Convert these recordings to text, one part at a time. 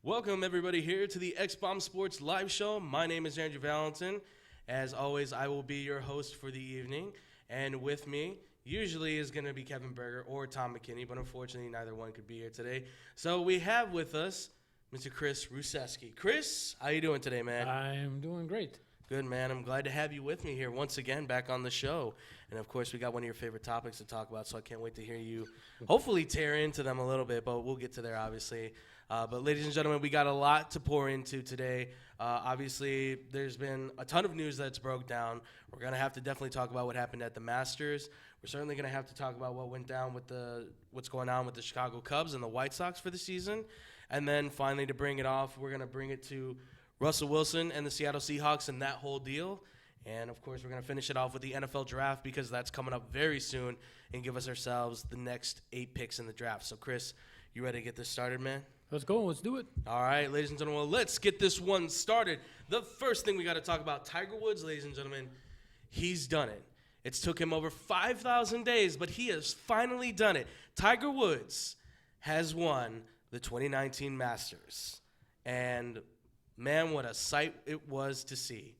Welcome, everybody, here to the X-Bomb Sports Live Show. My name is Andrew Valentin. As always, I will be your host for the evening. And with me, usually, is going to be Kevin Berger or Tom McKinney, but unfortunately, neither one could be here today. So we have with us Mr. Chris Ruseski. Chris, how you doing today, man? I'm doing great. Good, man. I'm glad to have you with me here once again back on the show. And, of course, we got one of your favorite topics to talk about, so I can't wait to hear you hopefully tear into them a little bit, but we'll get to there, obviously. But, ladies and gentlemen, we got a lot to pour into today. Obviously, there's been a ton of news that's broke down. We're going to have to definitely talk about what happened at the Masters. We're certainly going to have to talk about what went down with what's going on with the Chicago Cubs and the White Sox for the season. And then, finally, to bring it off, we're going to bring it to Russell Wilson and the Seattle Seahawks and that whole deal. And, of course, we're going to finish it off with the NFL draft because that's coming up very soon and give us ourselves the next 8 picks in the draft. So, Chris, you ready to get this started, man? Let's go. Let's do it. All right, ladies and gentlemen, well, let's get this one started. The first thing we got to talk about, Tiger Woods, ladies and gentlemen, he's done it. It's took him over 5,000 days, but he has finally done it. Tiger Woods has won the 2019 Masters. And, man, what a sight it was to see.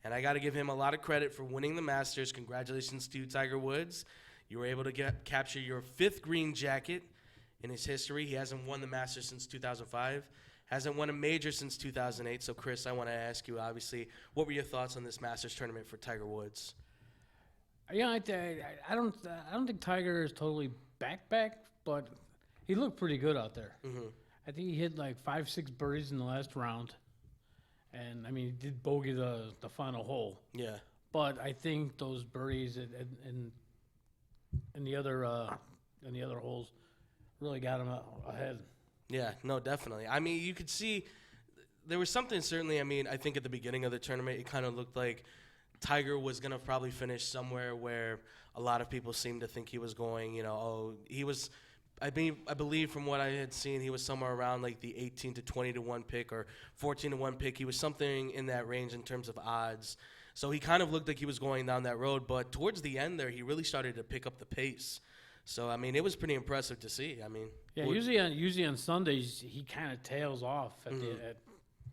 And I got to give him a lot of credit for winning the Masters. Congratulations to you, Tiger Woods. You were able to capture your 5th green jacket in his history. He hasn't won the Masters since 2005, hasn't won a major since 2008. So, Chris, I want to ask you, obviously, what were your thoughts on this Masters tournament for Tiger Woods? Yeah, I don't think Tiger is totally back, but he looked pretty good out there. Mm-hmm. I think he hit like 5-6 birdies in the last round, and I mean he did bogey the final hole. Yeah. But I think those birdies in the other holes really got him ahead. Yeah, no, definitely. I mean, you could see there was something certainly, I think at the beginning of the tournament, it kind of looked like Tiger was going to probably finish somewhere where a lot of people seemed to think he was going, he was, I believe from what I had seen, he was somewhere around like the 18 to 20 to 1 pick or 14 to 1 pick. He was something in that range in terms of odds. So he kind of looked like he was going down that road, but towards the end there, he really started to pick up the pace. So, I mean, it was pretty impressive to see. I mean, yeah, usually on Sundays he kind of tails off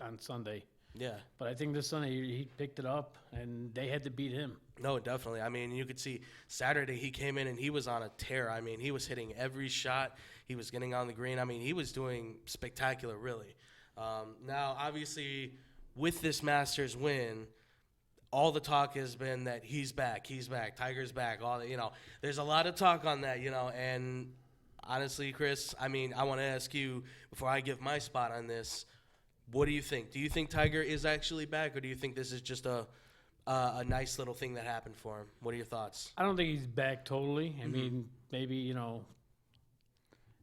on Sunday. Yeah. But I think this Sunday he picked it up, and they had to beat him. No, definitely. I mean, you could see Saturday he came in and he was on a tear. I mean, he was hitting every shot. He was getting on the green. I mean, he was doing spectacular, really. Now, obviously, with this Masters win, all the talk has been that he's back, Tiger's back. There's a lot of talk on that, and honestly, Chris, I mean, I want to ask you, before I give my spot on this, what do you think? Do you think Tiger is actually back, or do you think this is just a nice little thing that happened for him? What are your thoughts? I don't think he's back totally. I mean, maybe,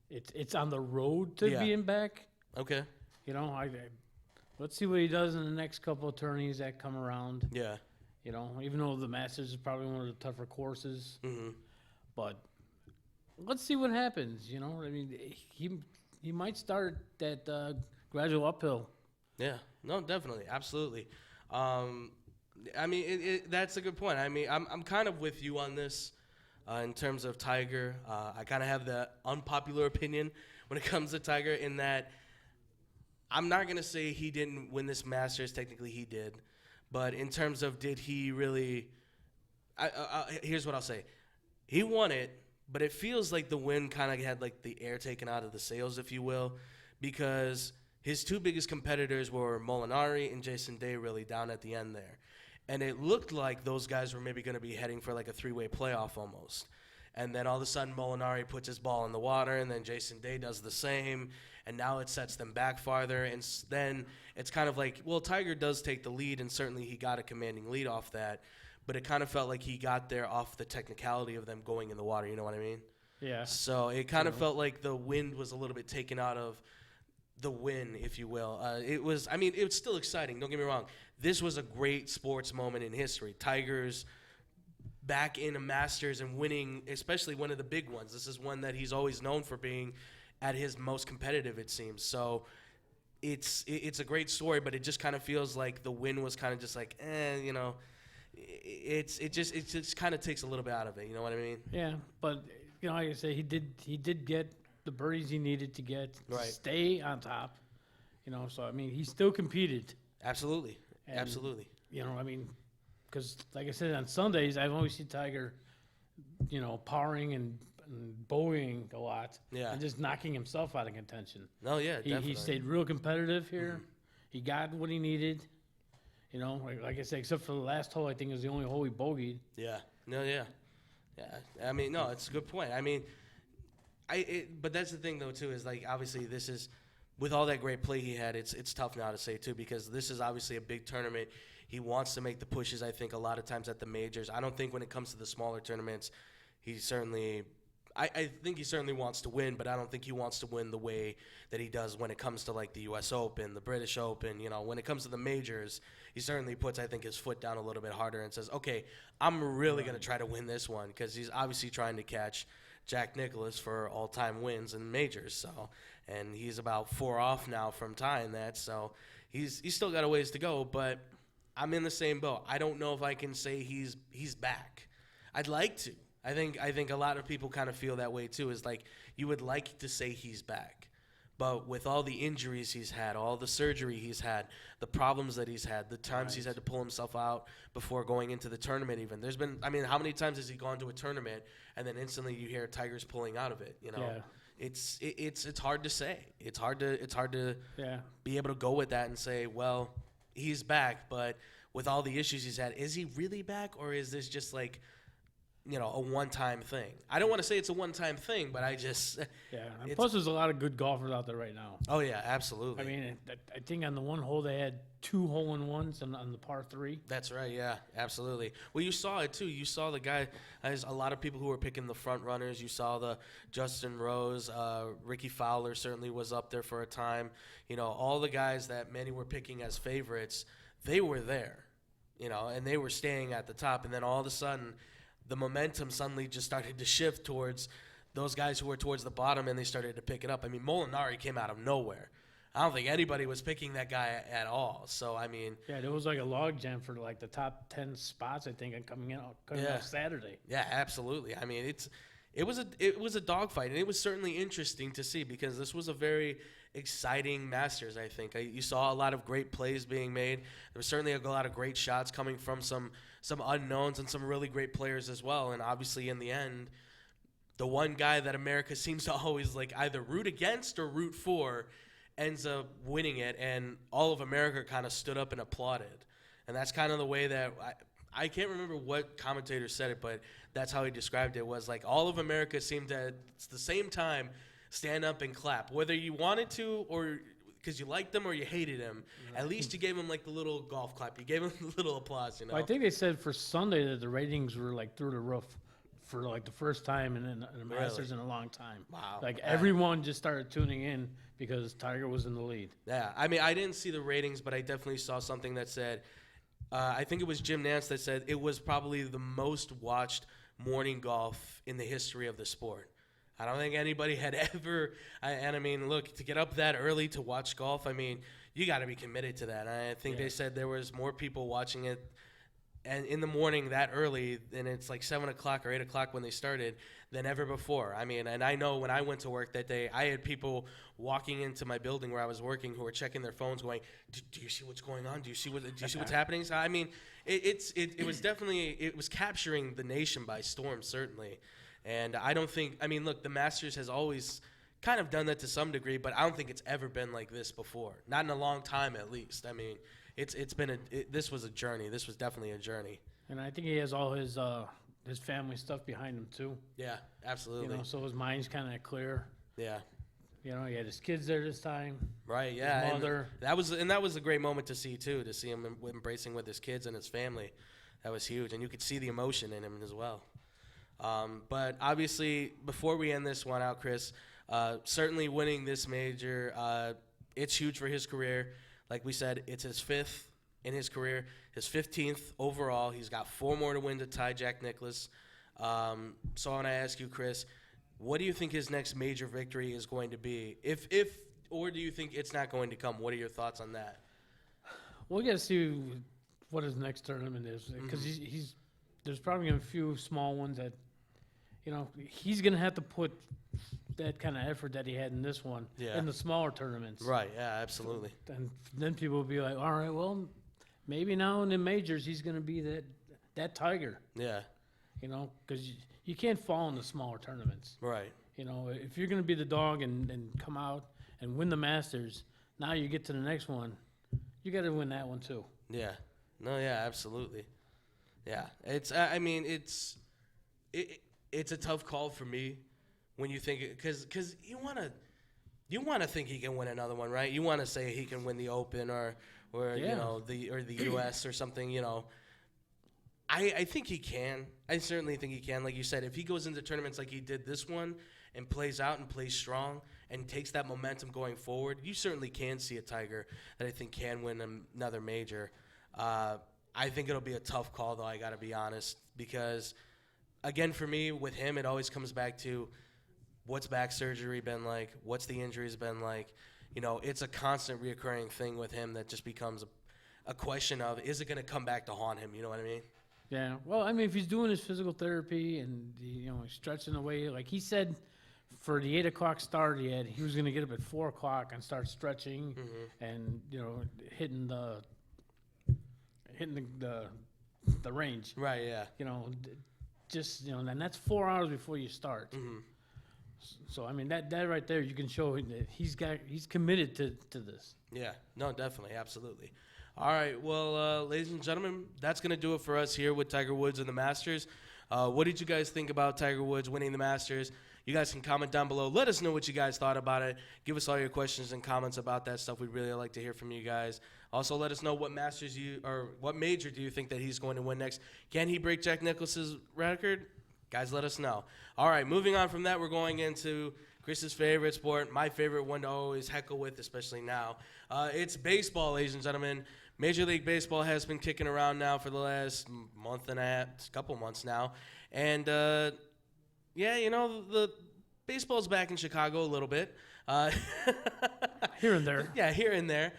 it's on the road to being back. Okay. Let's see what he does in the next couple of tourneys that come around. Yeah. Even though the Masters is probably one of the tougher courses. Mm-hmm. But let's see what happens, I mean, he might start that gradual uphill. Yeah. No, definitely. Absolutely. I mean, that's a good point. I mean, I'm kind of with you on this in terms of Tiger. I kind of have the unpopular opinion when it comes to Tiger in that I'm not going to say he didn't win this Masters. Technically, he did. But in terms of did he really here's what I'll say. He won it, but it feels like the win kind of had like the air taken out of the sails, if you will, because his 2 biggest competitors were Molinari and Jason Day really down at the end there. And it looked like those guys were maybe going to be heading for like a 3-way playoff almost. And then all of a sudden Molinari puts his ball in the water, and then Jason Day does the same, and now it sets them back farther. And then it's kind of like, well, Tiger does take the lead, and certainly he got a commanding lead off that, but it kind of felt like he got there off the technicality of them going in the water, you know what I mean? Yeah. So it kind of felt like the wind was a little bit taken out of the win, if you will. It was still exciting, don't get me wrong. This was a great sports moment in history. Tiger's back in a Masters and winning, especially one of the big ones. This is one that he's always known for being at his most competitive, it seems. So it's a great story, but it just kind of feels like the win was kind of just like, it just kind of takes a little bit out of it. You know what I mean? Yeah, but like I say, he did get the birdies he needed to get to Right. stay on top. You know, so I mean, he still competed. Absolutely. And, Absolutely. You know, I mean, because like I said, on Sundays, I've always seen Tiger, you know, powering and bowling a lot. Yeah. And just knocking himself out of contention. No, yeah, definitely. He stayed real competitive here. He got what he needed. You know, like I said, except for the last hole, I think it was the only hole he bogeyed. Yeah. No, yeah. Yeah. I mean, no, it's a good point. I mean, but that's the thing, though, too, is, like, obviously this is, with all that great play he had, it's tough now to say, too, because this is obviously a big tournament. He wants to make the pushes, I think, a lot of times at the majors. I don't think when it comes to the smaller tournaments, he certainly – I think he certainly wants to win, but I don't think he wants to win the way that he does when it comes to, like, the U.S. Open, the British Open. You know, when it comes to the majors, he certainly puts, I think, his foot down a little bit harder and says, okay, I'm really going to try to win this one, because he's obviously trying to catch Jack Nicklaus for all-time wins in majors. So, and he's about 4 off now from tying that, so he's still got a ways to go, but I'm in the same boat. I don't know if I can say he's back. I'd like to. I think a lot of people kind of feel that way too. Is like you would like to say he's back, but with all the injuries he's had, all the surgery he's had, the problems that he's had, the times he's had to pull himself out before going into the tournament. Even there's been, I mean, how many times has he gone to a tournament and then instantly you hear Tiger's pulling out of it? You know, it's hard to say. It's hard to be able to go with that and say, well, he's back, but with all the issues he's had, is he really back, or is this just like, you know, a one-time thing? I don't want to say it's a one-time thing, but I just And plus, there's a lot of good golfers out there right now. Oh yeah, absolutely. I mean, I think on the one hole they had 2 hole-in-ones on the par 3. That's right. Yeah, absolutely. Well, you saw it too. You saw the guy. There's a lot of people who were picking the front runners. You saw the Justin Rose, Ricky Fowler certainly was up there for a time. You know, all the guys that many were picking as favorites, they were there. You know, and they were staying at the top. And then all of a sudden, the momentum suddenly just started to shift towards those guys who were towards the bottom, and they started to pick it up. I mean, Molinari came out of nowhere. I don't think anybody was picking that guy at all. So, I mean. Yeah, there was like a log jam for like the top 10 spots, I think, and coming out Saturday. Yeah, absolutely. I mean, it was a dogfight, and it was certainly interesting to see because this was a very exciting Masters, I think. You saw a lot of great plays being made. There was certainly a lot of great shots coming from some unknowns and some really great players as well. And obviously, in the end, the one guy that America seems to always like either root against or root for ends up winning it, and all of America kind of stood up and applauded. And that's kind of the way that I can't remember what commentator said it, but that's how he described it, was like all of America seemed to at the same time stand up and clap, whether you wanted to or because you liked them or you hated him. At least you gave him like the little golf clap. You gave him the little applause, you know. Well, I think they said for Sunday that the ratings were like through the roof for like the first time in the Masters in a long time. Wow. Like everyone just started tuning in because Tiger was in the lead. Yeah, I mean, I didn't see the ratings, but I definitely saw something that said, I think it was Jim Nantz that said it was probably the most watched morning golf in the history of the sport. I don't think anybody had ever, and I mean, look, to get up that early to watch golf, I mean, you got to be committed to that. I think they said there was more people watching it and in the morning that early, and it's like 7 o'clock or 8 o'clock when they started, than ever before. I mean, and I know when I went to work that day, I had people walking into my building where I was working who were checking their phones going, do you see what's going on? Do you see what's happening? So, I mean, it was definitely, it was capturing the nation by storm, certainly. And I don't think, I mean, look, the Masters has always kind of done that to some degree, but I don't think it's ever been like this before. Not in a long time, at least. I mean, this was a journey. This was definitely a journey. And I think he has all his family stuff behind him too. Yeah, absolutely. You know, so his mind's kind of clear. Yeah. You know, he had his kids there this time. Right. Yeah. His mother. And that was a great moment to see too. To see him embracing with his kids and his family, that was huge, and you could see the emotion in him as well. But obviously, before we end this one out, Chris, certainly winning this major, it's huge for his career. Like we said, it's his 5th in his career, his 15th overall. He's got 4 more to win to tie Jack Nicklaus. So I want to ask you, Chris, what do you think his next major victory is going to be? Or do you think it's not going to come? What are your thoughts on that? We'll get to see what his next tournament is, because there's probably a few small ones that, you know, he's going to have to put that kind of effort that he had in this one, Yeah. in the smaller tournaments. Right. Yeah. Absolutely. And then people will be like, all right, well, maybe now in the majors he's going to be that Tiger, Yeah. you know, because you can't fall in the smaller tournaments. Right. You know, if you're going to be the dog and come out and win the Masters, now you get to the next one, you got to win that one too. Yeah. No. Yeah. Absolutely. Yeah. It's. I mean, it's a tough call for me when you think because you want to think he can win another one, right? You want to say he can win the Open or you Yeah. know the U.S. or something. You know, I think he can. I certainly think he can. Like you said, if he goes into tournaments like he did this one and plays out and plays strong and takes that momentum going forward, you certainly can see a Tiger that I think can win another major. I think it'll be a tough call, though, I got to be honest, because, again, for me, with him, it always comes back to what's back surgery been like, what's the injuries been like. You know, it's a constant reoccurring thing with him that just becomes a question of, is it going to come back to haunt him? You know what I mean? Yeah. Well, I mean, if he's doing his physical therapy and, you know, he's stretching away, like he said, for the 8 o'clock start he was going to get up at 4 o'clock and start stretching and, you know, hitting the range. Right, yeah. You know, just, you know, and that's 4 hours before you start. So, I mean, that right there, you can show that he's committed to this. Yeah, no, definitely, absolutely. All right, well, ladies and gentlemen, that's going to do it for us here with Tiger Woods and the Masters. What did you guys think about Tiger Woods winning the Masters? You guys can comment down below. Let us know what you guys thought about it. Give us all your questions and comments about that stuff. We'd really like to hear from you guys. Also, let us know what what major do you think that he's going to win next. Can he break Jack Nicklaus's record? Guys, let us know. All right, moving on from that, we're going into Chris's favorite sport, my favorite one to always heckle with, especially now. It's baseball, ladies and gentlemen. Major League Baseball has been kicking around now for the last month and a half, couple months now. And, yeah, you know, the baseball's back in Chicago a little bit. Here and there. Yeah, here and there.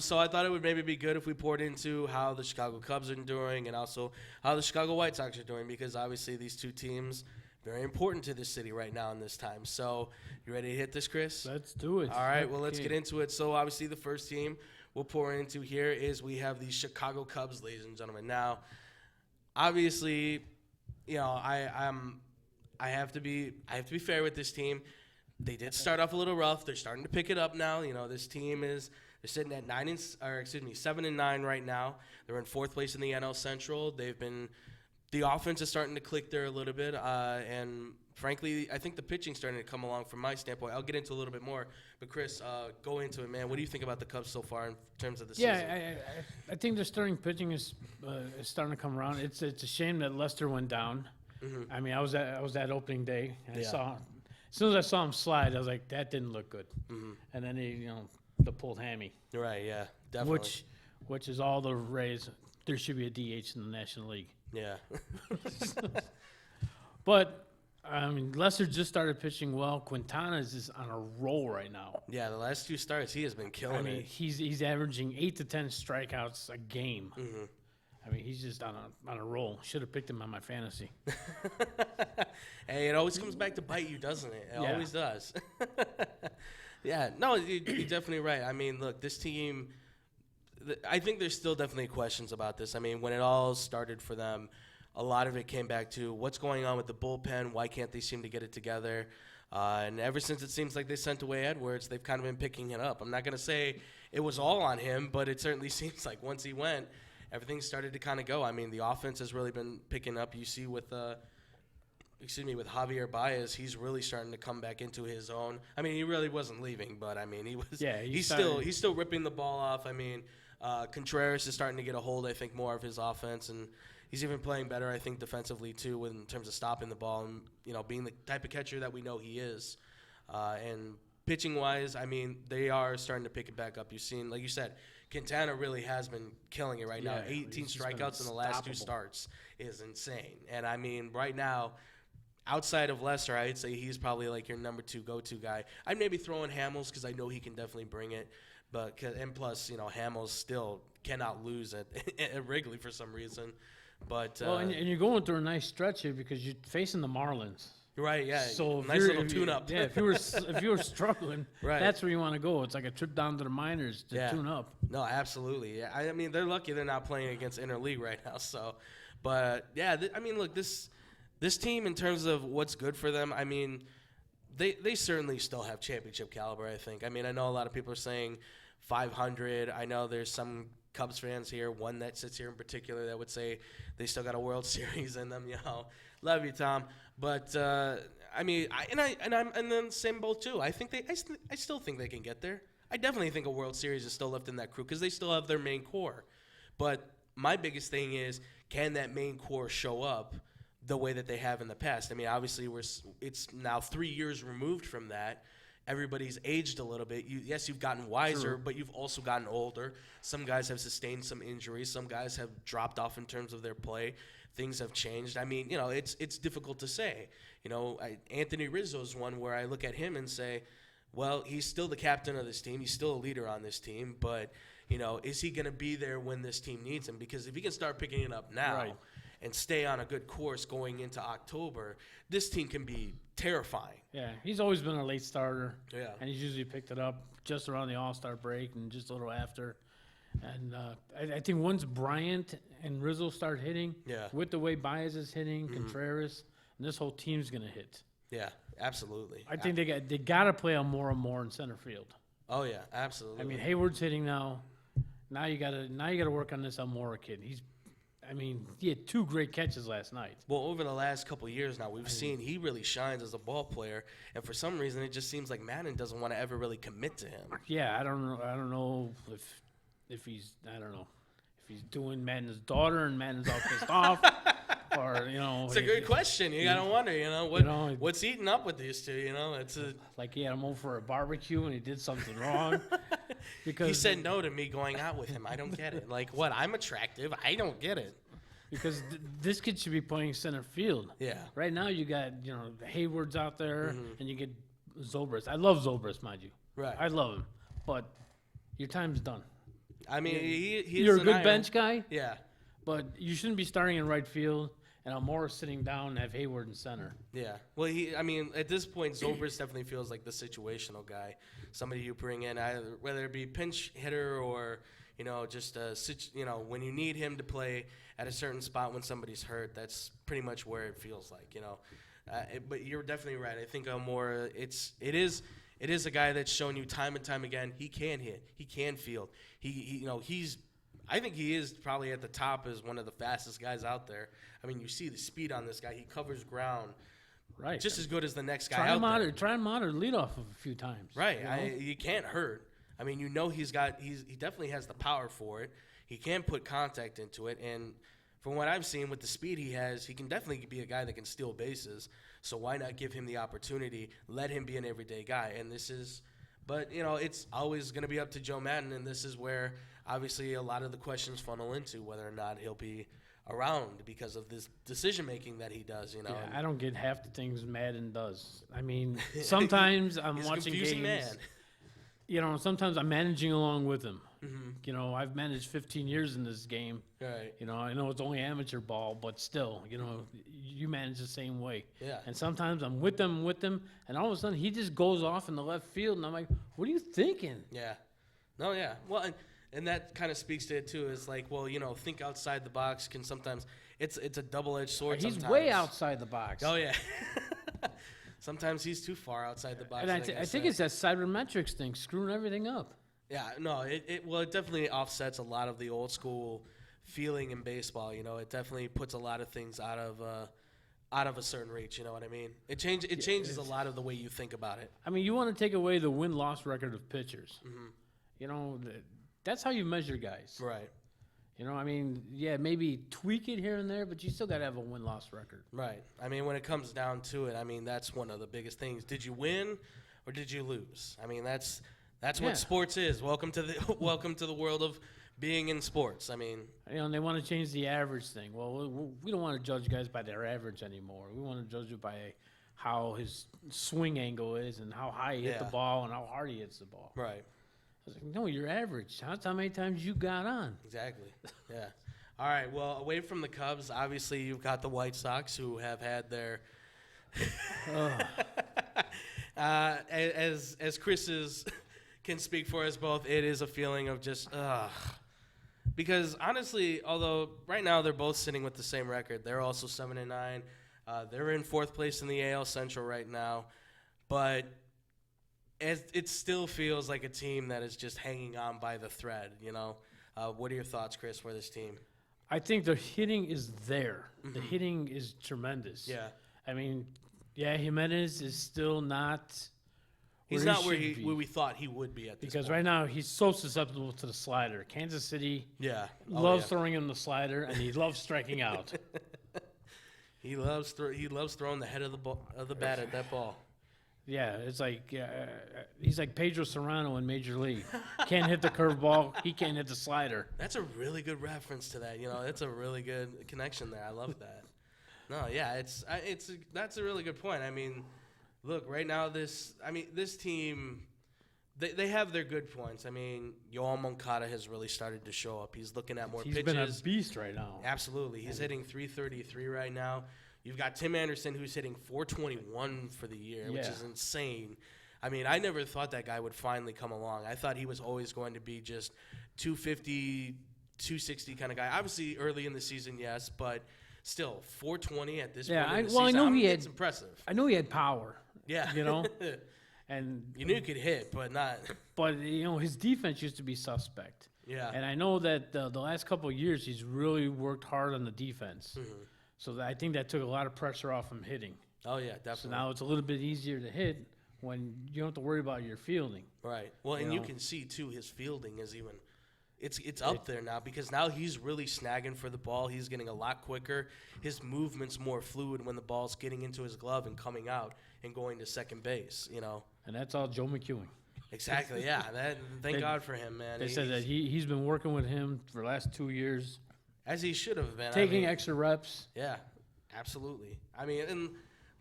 So I thought it would maybe be good if we poured into how the Chicago Cubs are doing and also how the Chicago White Sox are doing, because obviously these two teams very important to this city right now in this time. So you ready to hit this, Chris? Let's do it. All right, well, let's get into it. So obviously the first team we'll pour into here is we have the Chicago Cubs, ladies and gentlemen. Now, obviously, you know, I have to be fair with this team. They did start off a little rough. They're starting to pick it up now. You know, this team they're sitting at 7-9 right now. They're in 4th place in the NL Central. The offense is starting to click there a little bit, and frankly, I think the pitching's starting to come along from my standpoint. I'll get into a little bit more, but Chris, go into it, man. What do you think about the Cubs so far in terms of the season? Yeah, I think their starting pitching is starting to come around. It's a shame that Lester went down. I mean, I was at opening day, and I saw as soon as I saw him slide, I was like, that didn't look good. And then he, you know, the pulled hammy. Right, yeah, definitely. Which is all the Rays. There should be a DH in the National League. Yeah. But I mean, Lester just started pitching well. Quintana is just on a roll right now. Yeah, the last 2 starts, he has been killing it. He's averaging 8 to 10 strikeouts a game. I mean, he's just on a roll. Should have picked him on my fantasy. Hey, it always comes back to bite you, doesn't it? It always does. Yeah, no, you're definitely right. I mean, look, this team, I think there's still definitely questions about this. I mean, when it all started for them, a lot of it came back to what's going on with the bullpen. Why can't they seem to get it together? And ever since it seems like they sent away Edwards, they've kind of been picking it up. I'm not going to say it was all on him, but it certainly seems like once he went, everything started to kind of go. I mean, the offense has really been picking up. You see with Javier Baez, he's really starting to come back into his own. I mean, he really wasn't leaving, but I mean, he was. Yeah, he's still ripping the ball off. I mean, Contreras is starting to get a hold, I think, more of his offense, and he's even playing better, I think, defensively too, in terms of stopping the ball and, you know, being the type of catcher that we know he is. And pitching wise, I mean, they are starting to pick it back up. You've seen, like you said, Quintana really has been killing it right now. 18 strikeouts in the last 2 starts is insane. And I mean, right now, outside of Lester, I'd say he's probably like your number 2 go-to guy. I'd maybe throw in Hamels because I know he can definitely bring it. And plus, you know, Hamels still cannot lose at Wrigley for some reason. But and you're going through a nice stretch here because you're facing the Marlins. Right, yeah. So nice little tune-up. Yeah, if you were struggling, Right. that's where you want to go. It's like a trip down to the minors to tune up. No, absolutely. Yeah, I mean, they're lucky they're not playing against interleague right now. So, but yeah, I mean, look, this team in terms of what's good for them. I mean, they certainly still have championship caliber. I think. I mean, I know a lot of people are saying 500. I know there's some Cubs fans here, one that sits here in particular, that would say they still got a World Series in them. Love you, Tom. But I mean, I'm in the same boat too. I think I still think they can get there. I definitely think a World Series is still left in that crew because they still have their main core. But my biggest thing is, can that main core show up the way that they have in the past? I mean, obviously, it's now 3 years removed from that. Everybody's aged a little bit. You've gotten wiser, True. but you've also gotten older. Some guys have sustained some injuries. Some guys have dropped off in terms of their play. Things have changed. I mean, it's difficult to say. Anthony Rizzo is one where I look at him and say, well, he's still the captain of this team. He's still a leader on this team. But, is he going to be there when this team needs him? Because if he can start picking it up now Right. and stay on a good course going into October, this team can be terrifying. Yeah, he's always been a late starter. Yeah. And he's usually picked it up just around the All-Star break and just a little after. And I think once Bryant and Rizzo start hitting, Yeah. with the way Baez is hitting, Contreras, and this whole team's going to hit. Yeah, absolutely. I think they got to play Almora more in center field. Oh, yeah, absolutely. I mean, Hayward's hitting now. Now you got to work on this Almora kid. He had 2 great catches last night. Well, over the last couple of years now, we've seen he really shines as a ball player, and for some reason, it just seems like Madden doesn't want to ever really commit to him. Yeah, I don't know if he's doing Madden's daughter and Madden's all pissed off, or It's a good question. You gotta wonder, what's eating up with these two? It's like he had him over for a barbecue and he did something wrong. Because he said no to me going out with him. I don't get it. Like what? I'm attractive. I don't get it. Because this kid should be playing center field. Yeah. Right now you got Hayward's out there and you get Zobrist. I love Zobrist, mind you. Right. I love him, but your time's done. I mean, he's You're a an good iron- bench guy, Yeah. but you shouldn't be starting in right field and Almora sitting down and have Hayward in center. Yeah. Well, at this point, Zobrist definitely feels like the situational guy, somebody you bring in, whether it be pinch hitter or just when you need him to play at a certain spot when somebody's hurt. That's pretty much where it feels like. But you're definitely right. I think Almora, it is a guy that's shown you time and time again. He can hit. He can field. I think he is probably at the top as one of the fastest guys out there. I mean, you see the speed on this guy. He covers ground Right. just as good as the next guy Try out him there. out. Try him out or lead off a few times. Right. you know? You can't hurt. I mean, he definitely has the power for it. He can put contact into it. And from what I've seen with the speed he has, he can definitely be a guy that can steal bases. So why not give him the opportunity? Let him be an everyday guy. And but it's always going to be up to Joe Madden. And this is where obviously a lot of the questions funnel into whether or not he'll be around because of this decision making that he does. Yeah, I don't get half the things Madden does. I mean, sometimes I'm He's a watching confusing games. man. Sometimes I'm managing along with him. I've managed 15 years in this game. Right. I know it's only amateur ball, but still, you manage the same way. Yeah. And sometimes I'm with them, and all of a sudden he just goes off in the left field, and I'm like, what are you thinking? Yeah. No, yeah. Well, and that kind of speaks to it too. Is like, well, think outside the box can sometimes it's a double-edged sword. He's sometimes. way outside the box. Oh yeah. Sometimes he's too far outside the box. And I like think said. it's that cybermetrics thing screwing everything up. Yeah. No. It definitely offsets a lot of the old school feeling in baseball. It definitely puts a lot of things out of a certain reach. You know what I mean? It changes a lot of the way you think about it. I mean, you want to take away the win-loss record of pitchers. That's how you measure guys. Right. Maybe tweak it here and there, but you still got to have a win-loss record. Right. I mean, when it comes down to it, that's one of the biggest things. Did you win or did you lose? I mean, that's what sports is. Welcome to the world of being in sports. I mean, and they want to change the average thing. Well, we don't want to judge guys by their average anymore. We want to judge it by how his swing angle is and how high he hit the ball and how hard he hits the ball. Right. I was like, no, you're average. That's how many times you got on. Exactly. Yeah. All right. Well, away from the Cubs, obviously you've got the White Sox, who have had their Ugh. As Chris's can speak for us both, it is a feeling of just because honestly, although right now they're both sitting with the same record, they're also 7-9. They're in fourth place in the AL Central right now, but it still feels like a team that is just hanging on by the thread. What are your thoughts, Chris, for this team? I think the hitting is there. The hitting is tremendous. Yeah. I mean, Jimenez is still not. He's not where we thought he would be at this because point. right now he's so susceptible to the slider. Kansas City loves throwing him the slider, and he loves striking out. He loves throwing the head of the bat at that ball. Yeah, it's like he's like Pedro Serrano in Major League. Can't hit the curveball. He can't hit the slider. That's a really good reference to that. That's a really good connection there. I love that. No, yeah, that's a really good point. I mean, look, right now this team, they have their good points. I mean, Yoel Moncada has really started to show up. He's looking at more pitches. He's been a beast right now. Absolutely. He's hitting .333 right now. You've got Tim Anderson, who's hitting .421 for the year, which is insane. I mean, I never thought that guy would finally come along. I thought he was always going to be just 250, 260 kind of guy. Obviously, early in the season, yes, but still, .420 at this point in the season. I know it's impressive. I know he had power. Yeah. And you knew he could hit, but not. But his defense used to be suspect. Yeah. And I know that the last couple of years he's really worked hard on the defense. Mm-hmm. So I think that took a lot of pressure off him hitting. Oh yeah, definitely. So now it's a little bit easier to hit when you don't have to worry about your fielding. Right. Well, and you can see too his fielding is even. It's up there now because now he's really snagging for the ball. He's getting a lot quicker. His movement's more fluid when the ball's getting into his glove and coming out and going to second base. And that's all Joe McEwing. Exactly. Yeah. Thank God for him, man. They said that he's been working with him for the last 2 years. As he should have been. Taking extra reps. Yeah, absolutely. I mean,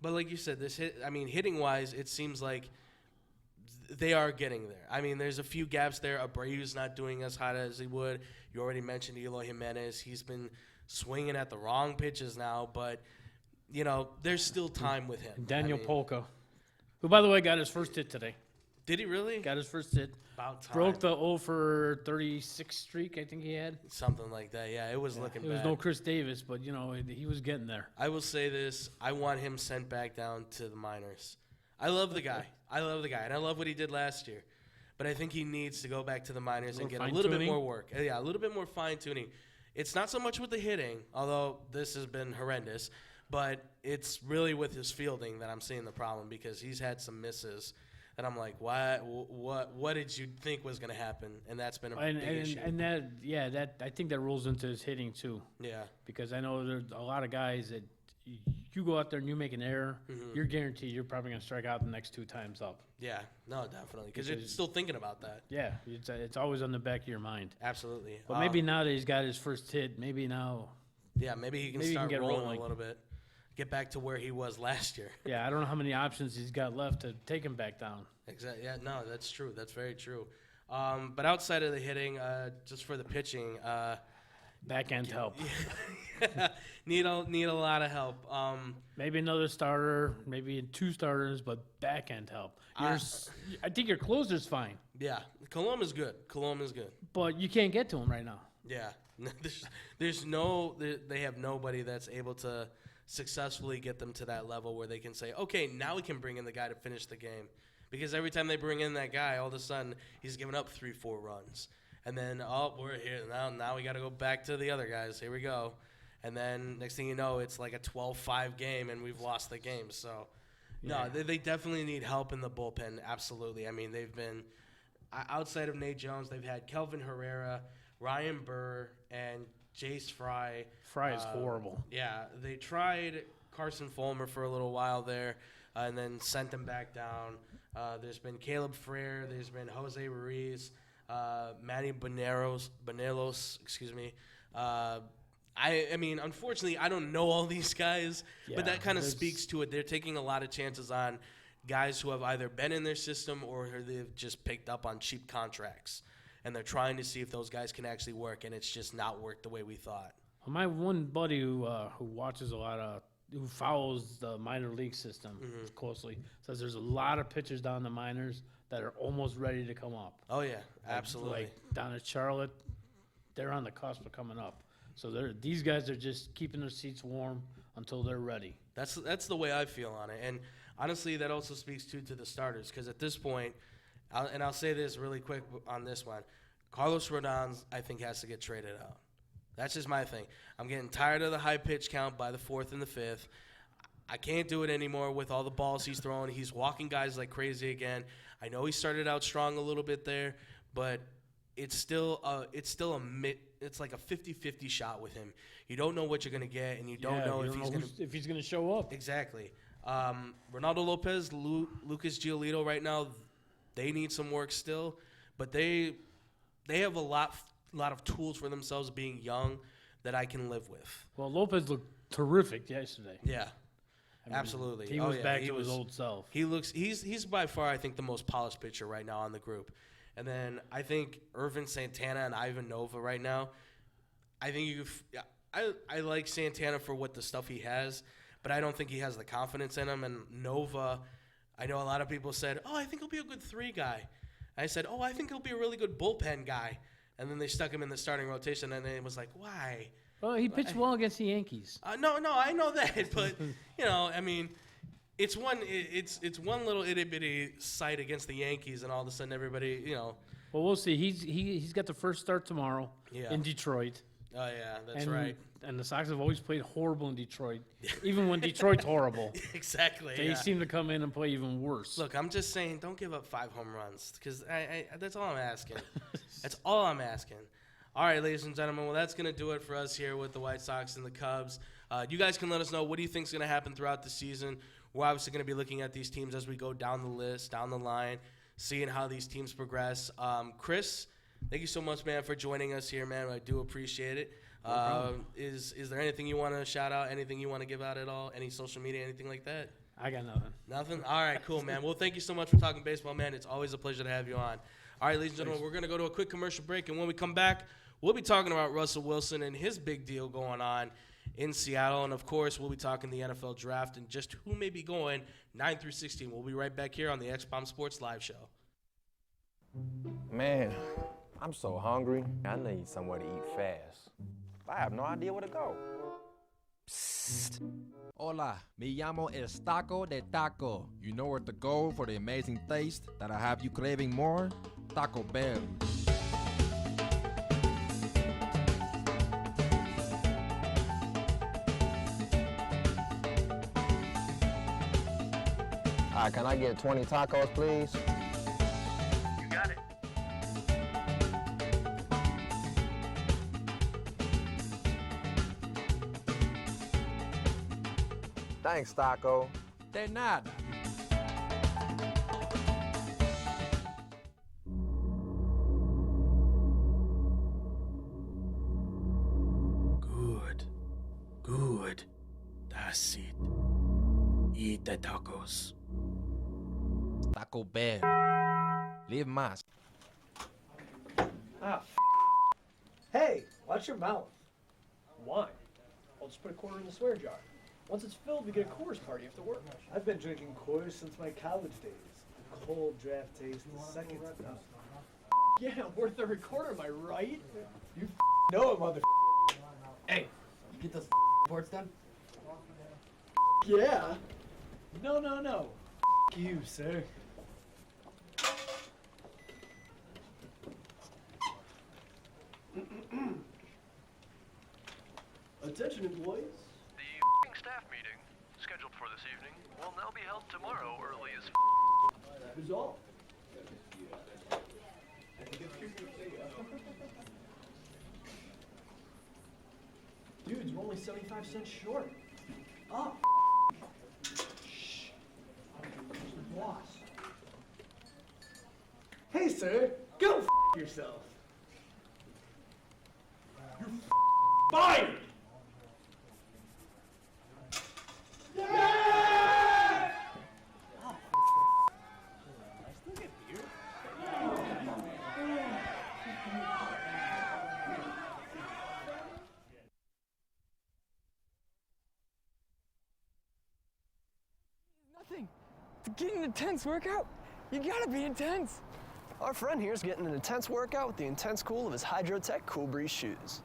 but like you said, hitting wise, it seems like they are getting there. I mean, there's a few gaps there. Abreu's not doing as hot as he would. You already mentioned Eloy Jimenez. He's been swinging at the wrong pitches now, but there's still time with him. Daniel Polka, who by the way got his first hit today. Did he really? Got his first hit. About time. Broke the 0 for 36 streak, I think he had. Something like that, yeah. It was looking bad. It was no Chris Davis, but, he was getting there. I will say this. I want him sent back down to the minors. I love the guy. And I love what he did last year. But I think he needs to go back to the minors and get a little bit more work. Yeah, a little bit more fine-tuning. It's not so much with the hitting, although this has been horrendous, but it's really with his fielding that I'm seeing the problem because he's had some misses. And I'm like, what did you think was going to happen? And that's been a big issue. And that I think that rolls into his hitting too. Yeah. Because I know there's a lot of guys that you go out there and you make an error, you're guaranteed you're probably going to strike out the next 2 times up. Yeah. No, definitely. Because you're still thinking about that. Yeah. It's always on the back of your mind. Absolutely. But maybe now that he's got his first hit, maybe now. Yeah, maybe he can start rolling a little bit. Get back to where he was last year. Yeah, I don't know how many options he's got left to take him back down. Exactly. Yeah, no, that's true. That's very true. But outside of the hitting, just for the pitching, backhand help. need a lot of help. Maybe another starter, maybe 2 starters, but backhand help. I think your closer's fine. Yeah, Colom is good. But you can't get to him right now. Yeah, they have nobody that's able to successfully get them to that level where they can say, okay, now we can bring in the guy to finish the game. Because every time they bring in that guy, all of a sudden he's giving up 3-4 runs. And then, we're here. Now we got to go back to the other guys. Here we go. And then next thing you know, it's like a 12-5 game and we've lost the game. So, no, they definitely need help in the bullpen. Absolutely. I mean, they've been, outside of Nate Jones, they've had Kelvin Herrera, Ryan Burr, and Jace Fry. Fry is horrible. Yeah, they tried Carson Fulmer for a little while there and then sent him back down. There's been Caleb Frere. There's been Jose Ruiz, Manny Banelos, excuse me. I mean, unfortunately, I don't know all these guys, but that kind of speaks to it. They're taking a lot of chances on guys who have either been in their system or they've just picked up on cheap contracts. And they're trying to see if those guys can actually work, and it's just not worked the way we thought. My one buddy who watches a lot of who follows the minor league system closely says there's a lot of pitchers down the minors that are almost ready to come up. Oh yeah, absolutely. Like down at Charlotte, they're on the cusp of coming up. So these guys are just keeping their seats warm until they're ready. That's the way I feel on it, and honestly, that also speaks to the starters because at this point, I'll say this really quick on this one, Carlos Rodon I think has to get traded out. That's just my thing. I'm getting tired of the high pitch count by the 4th and the 5th. I can't do it anymore with all the balls he's throwing. He's walking guys like crazy again. I know he started out strong a little bit there, but it's like a 50-50 shot with him. You don't know what you're going to get, and you don't know if he's going to show up. Exactly. Ronaldo Lopez, Lucas Giolito right now, they need some work still, but they have a lot of tools for themselves being young that I can live with. Well, Lopez looked terrific yesterday. Yeah. Absolutely. He was back to his old self. He's by far, I think, the most polished pitcher right now on the group. And then I think Irvin Santana and Ivan Nova right now, I think I like Santana for what the stuff he has, but I don't think he has the confidence in him. And Nova, I know a lot of people said, I think he'll be a good 3 guy. I said, I think he'll be a really good bullpen guy. And then they stuck him in the starting rotation, and it was like, why? Well, he pitched well against the Yankees. No, I know that, but I mean, it's one little itty bitty sight against the Yankees, and all of a sudden everybody, Well, we'll see. He's got the first start tomorrow in Detroit. Oh yeah, that's right. And the Sox have always played horrible in Detroit, even when Detroit's horrible. Exactly. They seem to come in and play even worse. Look, I'm just saying, don't give up 5 home runs, because that's all I'm asking. That's all I'm asking. All right, ladies and gentlemen, well, that's going to do it for us here with the White Sox and the Cubs. You guys can let us know what do you think is going to happen throughout the season. We're obviously going to be looking at these teams as we go down the list, down the line, seeing how these teams progress. Chris, thank you so much, man, for joining us here, man. I do appreciate it. Is there anything you want to shout out, anything you want to give out at all, any social media, anything like that? I got nothing. Nothing? All right, cool, man. Well, thank you so much for talking baseball, man. It's always a pleasure to have you on. All right, ladies and gentlemen, we're going to go to a quick commercial break, and when we come back, we'll be talking about Russell Wilson and his big deal going on in Seattle. And, of course, we'll be talking the NFL draft and just who may be going 9 through 16. We'll be right back here on the XBomb Sports Live Show. Man, I'm so hungry. I need somewhere to eat fast. I have no idea where to go. Psst. Hola, me llamo El Taco de Taco. You know where to go for the amazing taste that'll have you craving more? Taco Bell. All right, can I get 20 tacos, please? You got it. Thanks, Taco. De nada. Good. That's it. Eat the tacos. Taco Bell. Live más. Hey, watch your mouth. Why? I'll just put a quarter in the swear jar. Once it's filled, we get a Coors party after work. I've been drinking Coors since my college days. The cold draft taste, the second to none. Yeah, worth every quarter, am I right? You know it, mother. Hey, you get those reports done? Yeah. No. You, sir. Attention, employees. The staff meeting, scheduled for this evening, will now be held tomorrow early as That is all. Dudes, we're only 75 cents short. Oh, shh. Boss. Hey, sir, go yourself. You're fired! To get an intense workout, you gotta be intense. Our friend here's getting an intense workout with the intense cool of his Hydrotech Cool Breeze shoes.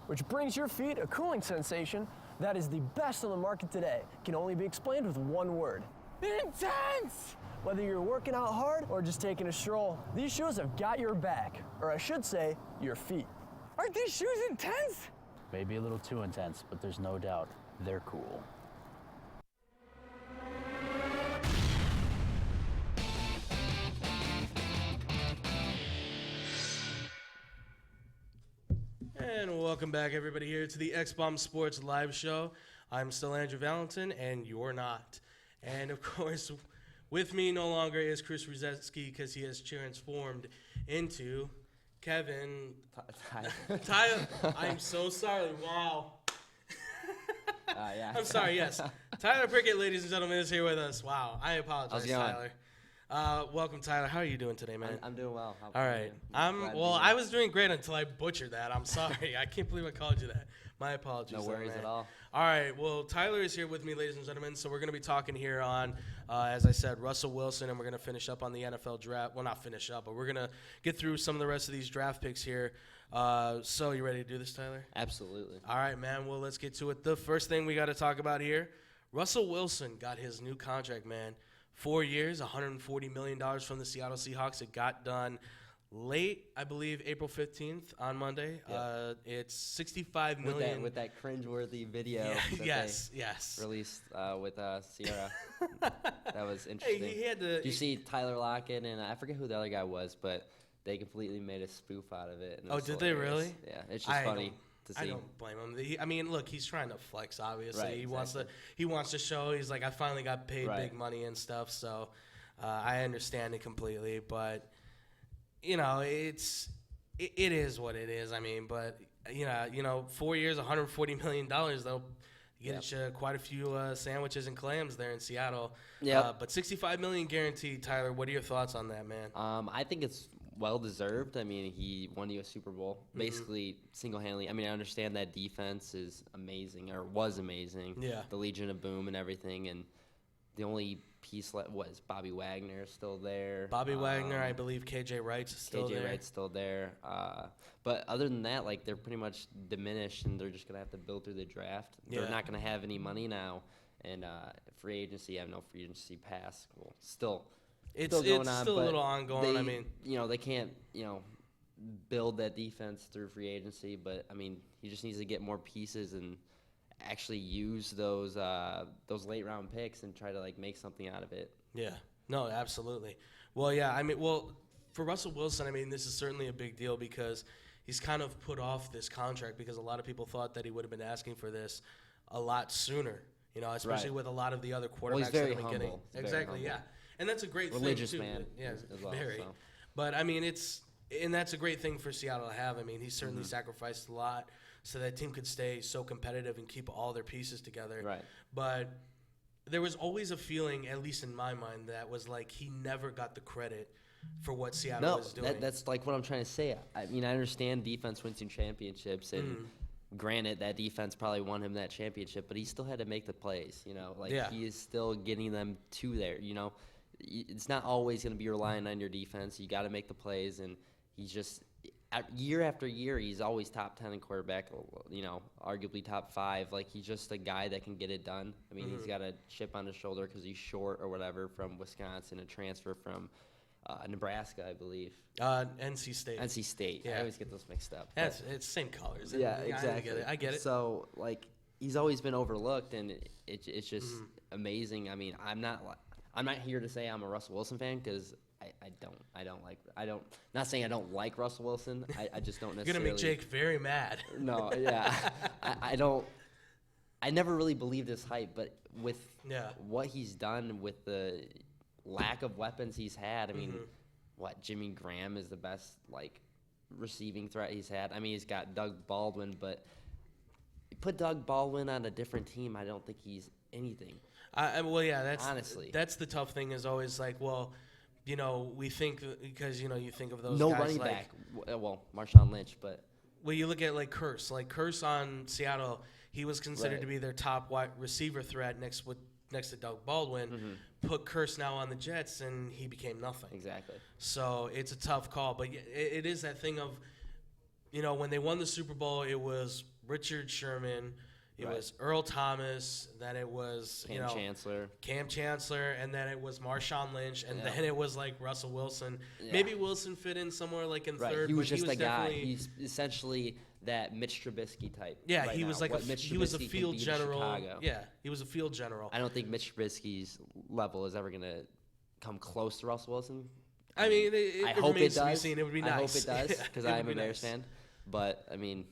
Which brings your feet a cooling sensation that is the best on the market today. Can only be explained with one word. Intense! Whether you're working out hard or just taking a stroll, these shoes have got your back. Or I should say, your feet. Aren't these shoes intense? Maybe a little too intense, but there's no doubt they're cool. And welcome back, everybody, here to the X-Bomb Sports Live Show. I'm still Andrew Valentin, and you're not. And, of course, with me no longer is Chris Ruzetsky because he has transformed into Kevin. Tyler. I'm so sorry. Wow. Yeah. I'm sorry, yes. Tyler Prickett, ladies and gentlemen, is here with us. Wow. I apologize, How's it going? Tyler. Welcome, Tyler. How are you doing today, man? I'm doing well. All right. I was doing great until I butchered that. I'm sorry. I can't believe I called you that. My apologies. No worries at all. All right. Well, Tyler is here with me, ladies and gentlemen. So we're going to be talking here on, as I said, Russell Wilson, and we're going to finish up on the NFL draft. Well, not finish up, but we're going to get through some of the rest of these draft picks here. So you ready to do this, Tyler? Absolutely. All right, man. Well, let's get to it. The first thing we got to talk about here, Russell Wilson got his new contract, man. 4 years, $140 million from the Seattle Seahawks. It got done late, I believe, April 15th on Monday. Yep. It's $65 million. With that cringeworthy video that yes. they released with Sierra. That was interesting. Hey, he had to. Did you see Tyler Lockett and I forget who the other guy was, but they completely made a spoof out of it. And it was did they hilarious. really? Yeah, it's just funny to see. I don't blame him. I mean, look, he's trying to flex. Obviously, Right, he wants to show. He's like, I finally got paid Right. big money and stuff. So I understand it completely. But you know, it is what it is. I mean, but you know, 4 years, $140 million. They'll get you quite a few sandwiches and clams there in Seattle. Yeah. But $65 million guaranteed. Tyler, what are your thoughts on that, man? I think it's well deserved. I mean, he won you a Super Bowl basically single-handedly. I mean, I understand that defense is amazing or was amazing. Yeah. The Legion of Boom and everything, and the only piece left was Bobby Wagner still there. Bobby Wagner, I believe KJ Wright's still there. KJ Wright's still there. But other than that, like, they're pretty much diminished, and they're just going to have to build through the draft. They're not going to have any money now. And free agency, I have no free agency pass. Well, It's going on, still a but little ongoing. they, I mean, they can't, build that defense through free agency. But I mean, he just needs to get more pieces and actually use those late round picks and try to like make something out of it. Yeah. No, absolutely. Well, yeah. I mean, for Russell Wilson, I mean, this is certainly a big deal because he's kind of put off this contract because a lot of people thought that he would have been asking for this a lot sooner. Especially with a lot of the other quarterbacks he's very that have been getting. humble. He's Exactly. very Yeah. humble. And that's a great Religious thing too. man Yeah, as well. very. So. But I mean, and that's a great thing for Seattle to have. I mean, he certainly sacrificed a lot so that team could stay so competitive and keep all their pieces together. Right. But there was always a feeling, at least in my mind, that was like he never got the credit for what Seattle was doing. That's like what I'm trying to say. I mean, I understand defense wins you championships, and granted, that defense probably won him that championship, but he still had to make the plays. He is still getting them to there. It's not always going to be relying on your defense. You got to make the plays, and he's just year after year, he's always top 10 in quarterback. Arguably top 5. Like, he's just a guy that can get it done. I mean, he's got a chip on his shoulder because he's short or whatever from Wisconsin, a transfer from Nebraska, I believe. NC State. NC State. Yeah. I always get those mixed up. It's same colors. Yeah, exactly. I get it. So, like, he's always been overlooked, and it's just amazing. I mean, I'm not here to say I'm a Russell Wilson fan because not saying I don't like Russell Wilson. I just don't necessarily. You're gonna make Jake very mad. No, yeah, I don't. I never really believed this hype, but with what he's done with the lack of weapons he's had, I mean, Jimmy Graham is the best receiving threat he's had. I mean, he's got Doug Baldwin, but put Doug Baldwin on a different team, I don't think he's anything. That's honestly, that's the tough thing. Is always like, well, we think because you think of those no guys running like, back. Well, Marshawn Lynch, but you look at Curse on Seattle. He was considered to be their top wide receiver threat next with next to Doug Baldwin, put Curse now on the Jets, and he became nothing. Exactly. So it's a tough call, but it is that thing of, when they won the Super Bowl, it was Richard Sherman, it was Earl Thomas, then it was Cam Chancellor, and then it was Marshawn Lynch, and then it was like Russell Wilson. Yeah. Maybe Wilson fit in somewhere like in third. He was just a guy. He's essentially that Mitch Trubisky type. Yeah, right he was now. he was a field general. Yeah, he was a field general. I don't think Mitch Trubisky's level is ever gonna come close to Russell Wilson. I mean, I hope it does. It would be nice. I hope it does because I'm a Bears fan. But I mean,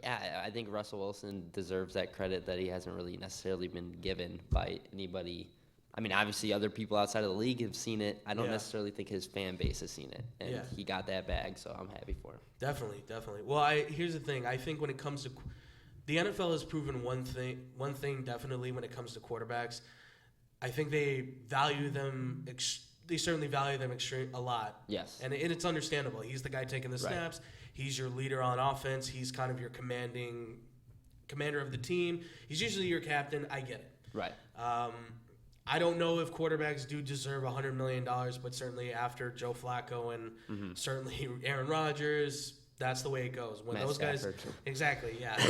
I think Russell Wilson deserves that credit that he hasn't really necessarily been given by anybody. I mean, obviously, other people outside of the league have seen it. I don't necessarily think his fan base has seen it, and he got that bag, so I'm happy for him. Definitely. Well, here's the thing. I think when it comes to the NFL has proven one thing definitely when it comes to quarterbacks. I think they value them. They certainly value them a lot. Yes, and it's understandable. He's the guy taking the snaps. He's your leader on offense. He's kind of your commander of the team. He's usually your captain. I get it. Right. I don't know if quarterbacks do deserve $100 million, but certainly after Joe Flacco and certainly Aaron Rodgers, that's the way it goes. When those guys, exactly, yeah.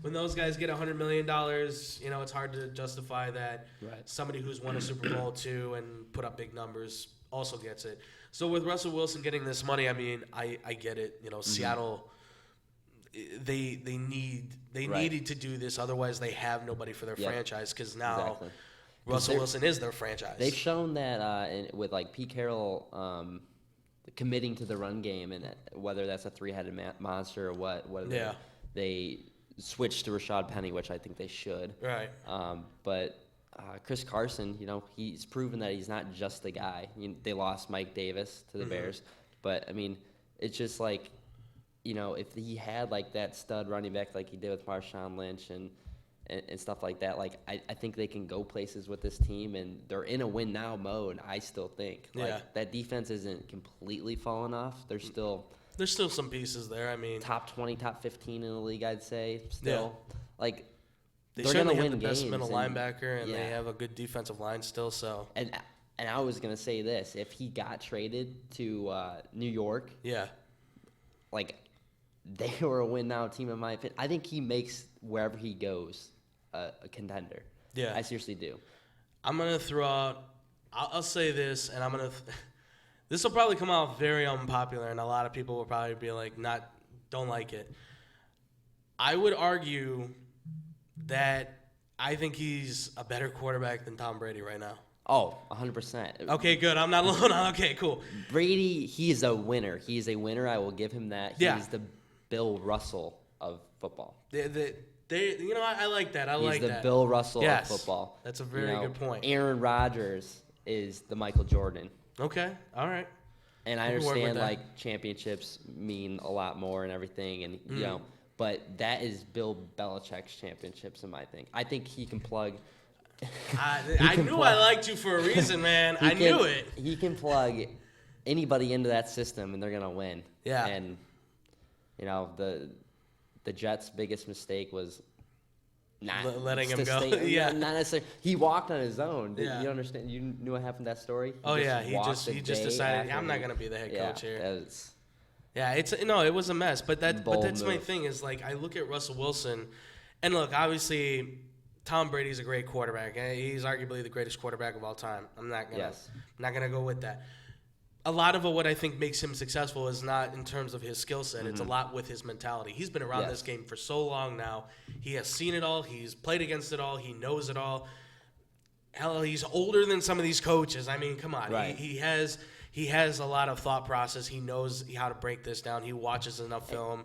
When those guys get $100 million, it's hard to justify that somebody who's won a Super Bowl too and put up big numbers also gets it. So with Russell Wilson getting this money, I mean, I get it. Seattle, they needed to do this, otherwise they have nobody for their franchise because now Russell Wilson is their franchise. They've shown that with like Pete Carroll committing to the run game, and whether that's a three-headed monster or what. They switched to Rashad Penny, which I think they should. Right. But Chris Carson, he's proven that he's not just a guy. They lost Mike Davis to the Bears, but I mean, it's just like, if he had like that stud running back like he did with Marshawn Lynch and stuff like that, like I think they can go places with this team, and they're in a win now mode. I still think that defense isn't completely fallen off. There's still some pieces there. I mean, top 20, top 15 in the league, I'd say. Still, like. They certainly have the best middle linebacker, and they have a good defensive line still. So and I was gonna say this: if he got traded to New York, like they were a win now team in my opinion. I think he makes wherever he goes a contender. Yeah, I seriously do. I'm gonna throw out. I'll say this, and I'm gonna. This will probably come out very unpopular, and a lot of people will probably be like, don't like it. I would argue that I think he's a better quarterback than Tom Brady right now. Oh, 100%. Okay, good. I'm not alone. Okay, cool. Brady, he's a winner. He's a winner. I will give him that. He's the Bill Russell of football. I like that. He's the Bill Russell of football. That's a very good point. Aaron Rodgers is the Michael Jordan. Okay, all right. And I understand like championships mean a lot more and everything, and but that is Bill Belichick's championships, in my thing. I think he can plug. I knew I liked you for a reason, man. I knew it. He can plug anybody into that system, and they're gonna win. Yeah. And the Jets' biggest mistake was not letting him go. Not necessarily. He walked on his own. Did you understand? You knew what happened to that story? He just decided I'm not gonna be the head coach here. It was a mess. But that's my thing is like I look at Russell Wilson, and look, obviously Tom Brady's a great quarterback. He's arguably the greatest quarterback of all time. I'm not gonna go with that. A lot of what I think makes him successful is not in terms of his skill set. It's a lot with his mentality. He's been around this game for so long now. He has seen it all. He's played against it all. He knows it all. Hell, he's older than some of these coaches. I mean, come on. Right. He has a lot of thought process. He knows how to break this down. He watches enough film.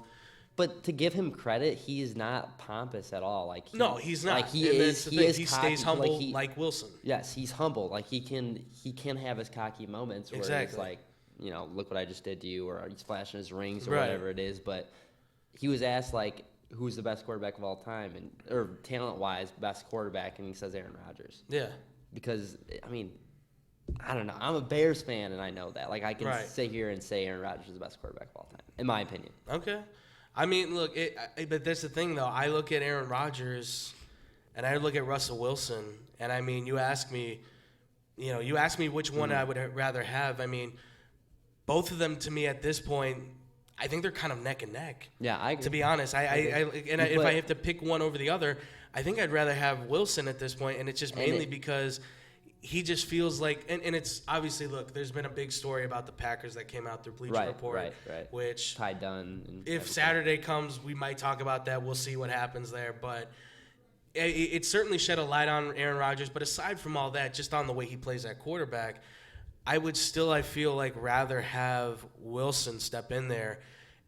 But to give him credit, he is not pompous at all. No, he's not. Like he stays humble, like Wilson. Yes, he's humble. Like he can have his cocky moments where it's like, look what I just did to you, or he's flashing his rings or whatever it is. But he was asked like, who's the best quarterback of all time, or talent-wise, best quarterback, and he says Aaron Rodgers. Yeah. Because I mean, I don't know. I'm a Bears fan, and I know that. Like I can sit here and say Aaron Rodgers is the best quarterback of all time, in my opinion. Okay. I mean, look, but that's the thing, though. I look at Aaron Rodgers, and I look at Russell Wilson, and I mean, you ask me which one I would rather have. I mean, both of them to me at this point, I think they're kind of neck and neck. Yeah, I agree. To be honest, if I have to pick one over the other, I think I'd rather have Wilson at this point, and it's just mainly because he just feels like, and it's obviously, look, there's been a big story about the Packers that came out through Bleacher Report, right. which Ty Dunn. And if everything. Saturday comes, we might talk about that. We'll see what happens there, but it certainly shed a light on Aaron Rodgers. But aside from all that, just on the way he plays at quarterback, I would still, I feel like, rather have Wilson step in there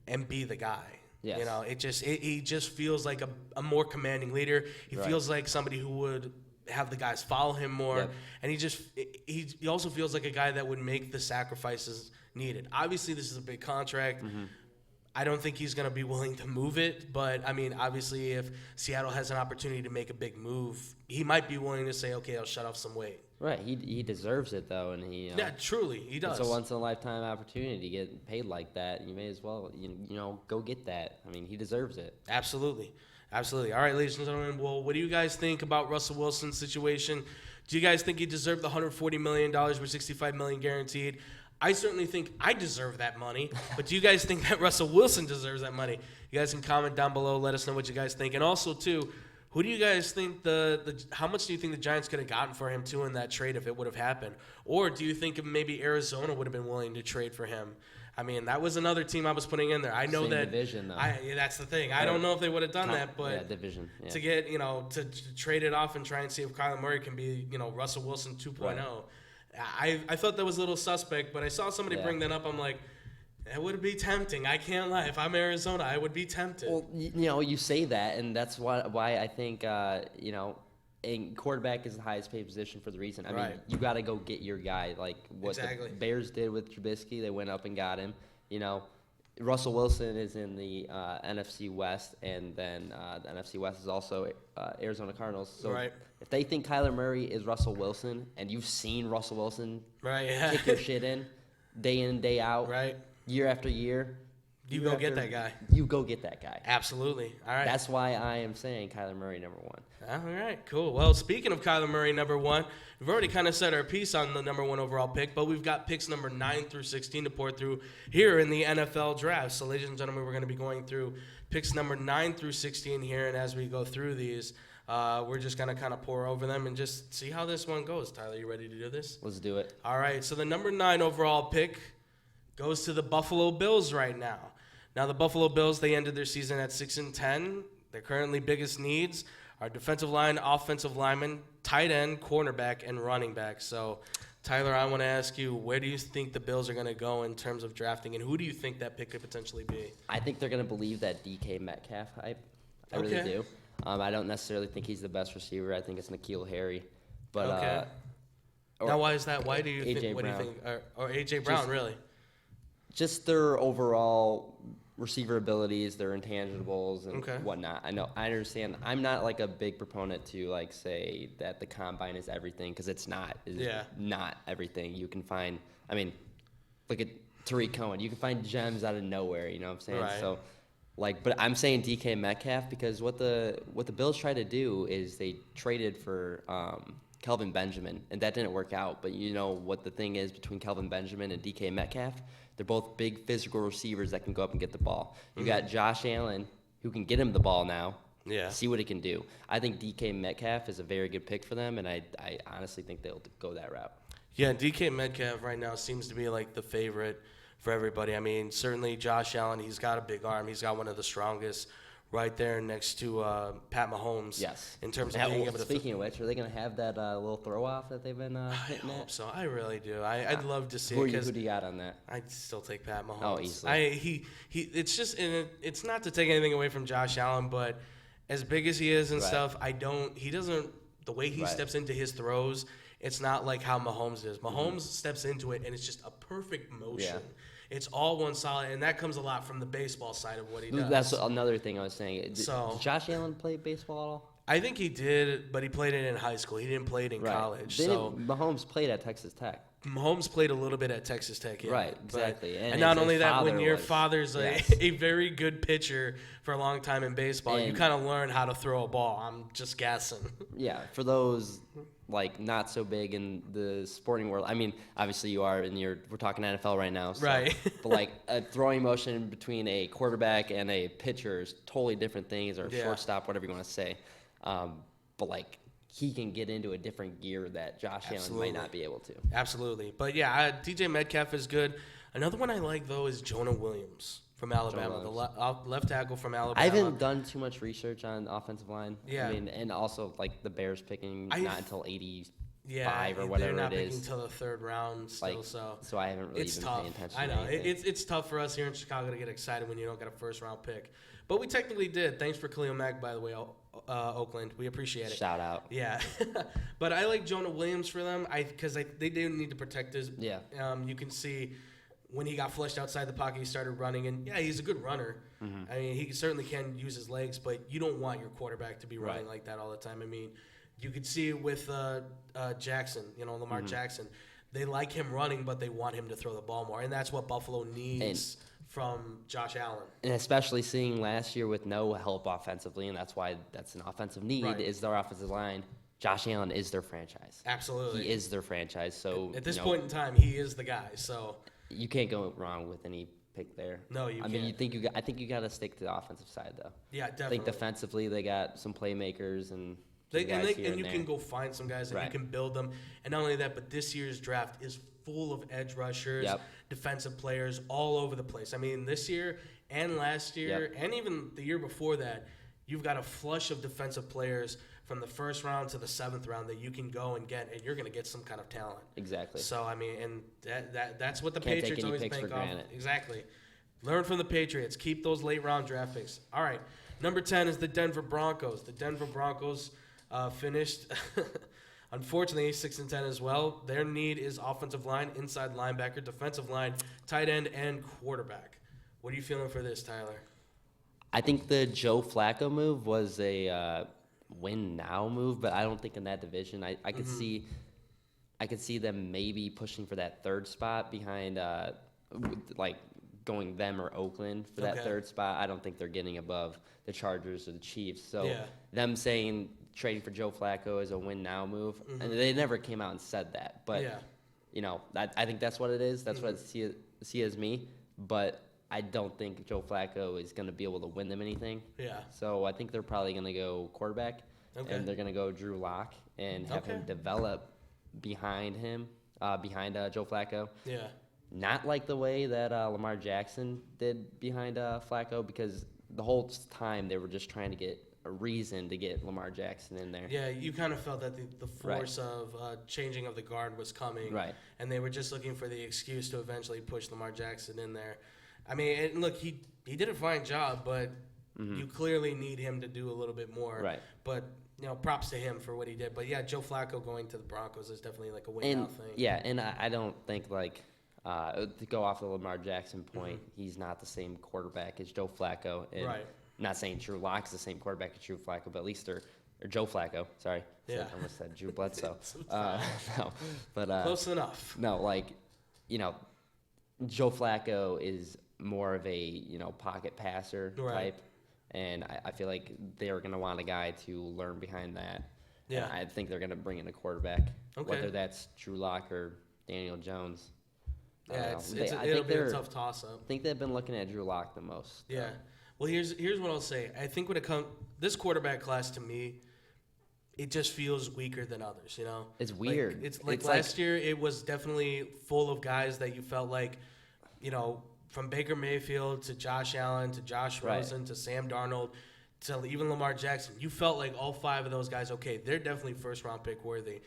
and be the guy. Yes. You know, he just feels like a more commanding leader. He feels like somebody who would have the guys follow him more, and he also feels like a guy that would make the sacrifices needed. Obviously, this is a big contract. I don't think he's going to be willing to move it, but I mean, obviously, if Seattle has an opportunity to make a big move, he might be willing to say, "Okay, I'll shut off some weight." Right, he deserves it though, and he truly he does. It's a once in a lifetime opportunity to get paid like that. You may as well go get that. I mean, he deserves it. Absolutely. All right, ladies and gentlemen. Well, what do you guys think about Russell Wilson's situation? Do you guys think he deserved the $140 million with $65 million guaranteed? I certainly think I deserve that money. But do you guys think that Russell Wilson deserves that money? You guys can comment down below. Let us know what you guys think. And also, too, who do you guys think how much do you think the Giants could have gotten for him, too, in that trade if it would have happened? Or do you think maybe Arizona would have been willing to trade for him? I mean, that was another team I was putting in there. I know Same that division, though. That's the thing. I don't know if they would have done that, but division. Yeah. to get to trade it off and try and see if Kyler Murray can be Russell Wilson 2.0. Right. I thought that was a little suspect, but I saw somebody bring that up. I'm like, that would be tempting. I can't lie. If I'm Arizona, I would be tempted. Well, you say that, and that's why I think and quarterback is the highest paid position for the reason. I mean, you got to go get your guy. Like what the Bears did with Trubisky, they went up and got him. Russell Wilson is in the NFC West, and then the NFC West is also Arizona Cardinals. So if they think Kyler Murray is Russell Wilson, and you've seen Russell Wilson kick your shit in day out, year after year, you go get that guy. You go get that guy. Absolutely. All right. That's why I am saying Kyler Murray number one. All right, cool. Well, speaking of Kyler Murray number one, we've already kind of said our piece on the number one overall pick, but we've got picks number 9 through 16 to pour through here in the NFL draft. So, ladies and gentlemen, we're going to be going through picks number 9 through 16 here, and as we go through these, we're just going to kind of pour over them and just see how this one goes. Tyler, you ready to do this? Let's do it. All right, so the number 9 overall pick goes to the Buffalo Bills right now. Now, the Buffalo Bills, they ended their season at 6-10. Their currently biggest needs are defensive line, offensive lineman, tight end, cornerback, and running back. So, Tyler, I want to ask you, where do you think the Bills are going to go in terms of drafting, and who do you think that pick could potentially be? I think they're going to believe that DK Metcalf hype. I really do. I don't necessarily think he's the best receiver. I think it's N'Keal Harry. But now, why is that? Why do you A.J. think? What Brown. do you think? Or A.J. Brown, really? Just their overall receiver abilities, their intangibles, and whatnot. I understand. I'm not like a big proponent to like say that the combine is everything, because it's not. It's not everything. You can find. I mean, look at Tariq Cohen. You can find gems out of nowhere. You know what I'm saying? Right. So, but I'm saying DK Metcalf because what the Bills try to do is they traded for Kelvin Benjamin, and that didn't work out. But you know what the thing is between Kelvin Benjamin and DK Metcalf? They're both big physical receivers that can go up and get the ball. You got Josh Allen, who can get him the ball now. Yeah. See what he can do. I think DK Metcalf is a very good pick for them, and I honestly think they'll go that route. Yeah, DK Metcalf right now seems to be like the favorite for everybody. I mean, certainly Josh Allen, he's got a big arm. He's got one of the strongest right there next to Pat Mahomes. Yes. In terms of being able to. Speaking of which, are they going to have that little throw off that they've been hitting I hope at? so. I really do. I'd love to see Who it. Who do you got on that? I'd still take Pat Mahomes. Oh, easily. He. It's just, it's not to take anything away from Josh Allen, but as big as he is and stuff, he doesn't. The way he steps into his throws, it's not like how Mahomes is. Mahomes steps into it, and it's just a perfect motion. Yeah. It's all one solid, and that comes a lot from the baseball side of what he does. That's another thing I was saying. Did Josh Allen play baseball at all? I think he did, but he played it in high school. He didn't play it in college. Mahomes played at Texas Tech. Mahomes played a little bit at Texas Tech. Yeah, Right, exactly. And not his only that, when father your was- father's yes. a very good pitcher for a long time in baseball, you And- kind of learn how to throw a ball. I'm just guessing. Yeah, for those like not so big in the sporting world. I mean, obviously you are we're talking NFL right now. So, Right. But like a throwing motion between a quarterback and a pitcher is totally different things, or Yeah. shortstop, whatever you want to say. But like he can get into a different gear that Josh Allen might not be able to. Absolutely. But yeah, DJ Metcalf is good. Another one I like, though, is Jonah Williams from Alabama, the left tackle from Alabama. I haven't done too much research on offensive line. Yeah. I mean, and also like the Bears picking not until 85 or they're whatever not it picking is. until the third round still, Like, so I haven't really it's been tough. paying attention I to know. anything. It's tough for us here in Chicago to get excited when you don't get a first-round pick. But we technically did. Thanks for Khalil Mack, by the way, Oakland. We appreciate it. Shout out. Yeah. But I like Jonah Williams for them because they do need to protect his. Yeah. You can see when he got flushed outside the pocket, he started running. And, yeah, he's a good runner. Mm-hmm. I mean, he certainly can use his legs, but you don't want your quarterback to be running Right. like that all the time. I mean, you could see it with Jackson, Lamar Mm-hmm. Jackson. They like him running, but they want him to throw the ball more. And that's what Buffalo needs from Josh Allen. And especially seeing last year with no help offensively, and that's why that's an offensive need, Right. is their offensive line. Josh Allen is their franchise. Absolutely. He is their franchise. So At this you know, point in time, he is the guy. So you can't go wrong with any pick there. No, you I mean, can't. I think you got to stick to the offensive side though. yeah, I definitely. think defensively they got some playmakers and They, some and guys they, here and you there. can go find some guys and Right. you can build them. And not only that, but this year's draft is full of edge rushers, Yep. defensive players all over the place. I mean, this year and last year Yep. and even the year before that, you've got a flush of defensive players from the first round to the seventh round that you can go and get, and you're going to get some kind of talent. Exactly. So, I mean, and that's what the Can't take Patriots any always picks bank for off. granted. Exactly. Learn from the Patriots. Keep those late round draft picks. All right. Number 10 is the Denver Broncos. The Denver Broncos finished, unfortunately, 6-10 as well. Their need is offensive line, inside linebacker, defensive line, tight end, and quarterback. What are you feeling for this, Tyler? I think the Joe Flacco move was a win now move, but I don't think in that division. I could see them maybe pushing for that third spot behind like going them or Oakland for that Okay. third spot. I don't think they're getting above the Chargers or the Chiefs. So Yeah. them saying trading for Joe Flacco is a win now move, and they never came out and said that. But Yeah. you know, I think that's what it is. That's what I see as me. But I don't think Joe Flacco is going to be able to win them anything. Yeah. So I think they're probably going to go quarterback, Okay. and they're going to go Drew Lock and have him Okay. develop behind him, behind Joe Flacco. Yeah. Not like the way that Lamar Jackson did behind Flacco, because the whole time they were just trying to get a reason to get Lamar Jackson in there. Yeah, you kind of felt that the Right. force of changing of the guard was coming. Right. And they were just looking for the excuse to eventually push Lamar Jackson in there. I mean, and look, he did a fine job, but you clearly need him to do a little bit more. Right. But, props to him for what he did. But, yeah, Joe Flacco going to the Broncos is definitely like a win-now And thing. yeah, and I don't think like to go off the Lamar Jackson point, he's not the same quarterback as Joe Flacco. And Right. I'm not saying Drew Lock's the same quarterback as Drew Flacco, but at least or Joe Flacco. Sorry, Yeah. I almost said Drew Bledsoe. No, but Close enough. no, like Joe Flacco is more of a pocket passer Right. type, and I feel like they're gonna want a guy to learn behind that. Yeah. And I think they're gonna bring in a quarterback, Okay. whether that's Drew Lock or Daniel Jones. I don't Yeah, know. it'll think be a they're- tough toss-up. I think they've been looking at Drew Lock the most. Yeah. Well, here's what I'll say. I think when it comes this quarterback class to me, it just feels weaker than others. It's Like, weird. it's like It's last year, it was definitely full of guys that you felt like, from Baker Mayfield to Josh Allen to Josh Right. Rosen to Sam Darnold to even Lamar Jackson. You felt like all five of those guys, okay, they're definitely first-round pick worthy.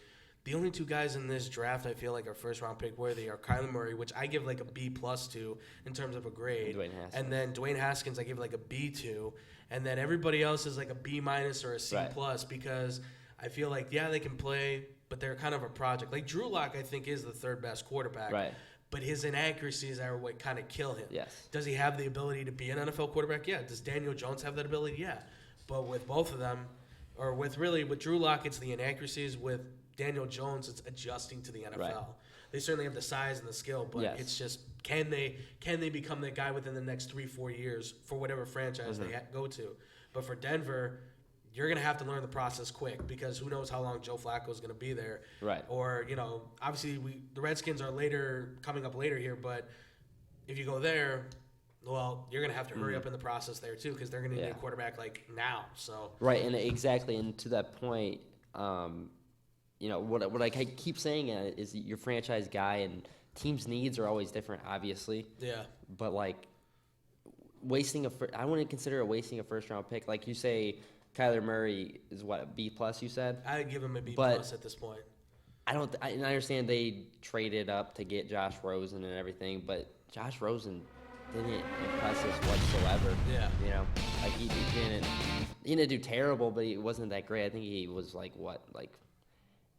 The only two guys in this draft I feel like are first-round pick worthy are Kyler Murray, which I give like a B+ to in terms of a grade. Dwayne Haskins. And then Dwayne Haskins I give like a B to. And then everybody else is like a B- or a C+ Right. because I feel like, yeah, they can play, but they're kind of a project. Like Drew Lock, I think, is the third best quarterback. Right. But his inaccuracies are what kind of kill him. Yes. Does he have the ability to be an NFL quarterback? Yeah. Does Daniel Jones have that ability? Yeah. But with both of them, or with Drew Lock, it's the inaccuracies. With Daniel Jones, it's adjusting to the NFL. Right. They certainly have the size and the skill, but Yes. it's just can they become that guy within the next 3-4 years for whatever franchise they go to. But for Denver, you're going to have to learn the process quick because who knows how long Joe Flacco is going to be there. Right. Or, obviously the Redskins are coming up later here, but if you go there, well, you're going to have to hurry up in the process there too because they're going to need a quarterback like now. So Right, and exactly, and to that point, what I keep saying is your franchise guy and teams' needs are always different, obviously. Yeah. But like I wouldn't consider it wasting a first-round pick. Like you say, Kyler Murray is what, a B+, you said? I'd give him a B+ But at this point. I understand they traded up to get Josh Rosen and everything, but Josh Rosen didn't impress us whatsoever. Yeah. Like he didn't do terrible, but he wasn't that great. I think he was like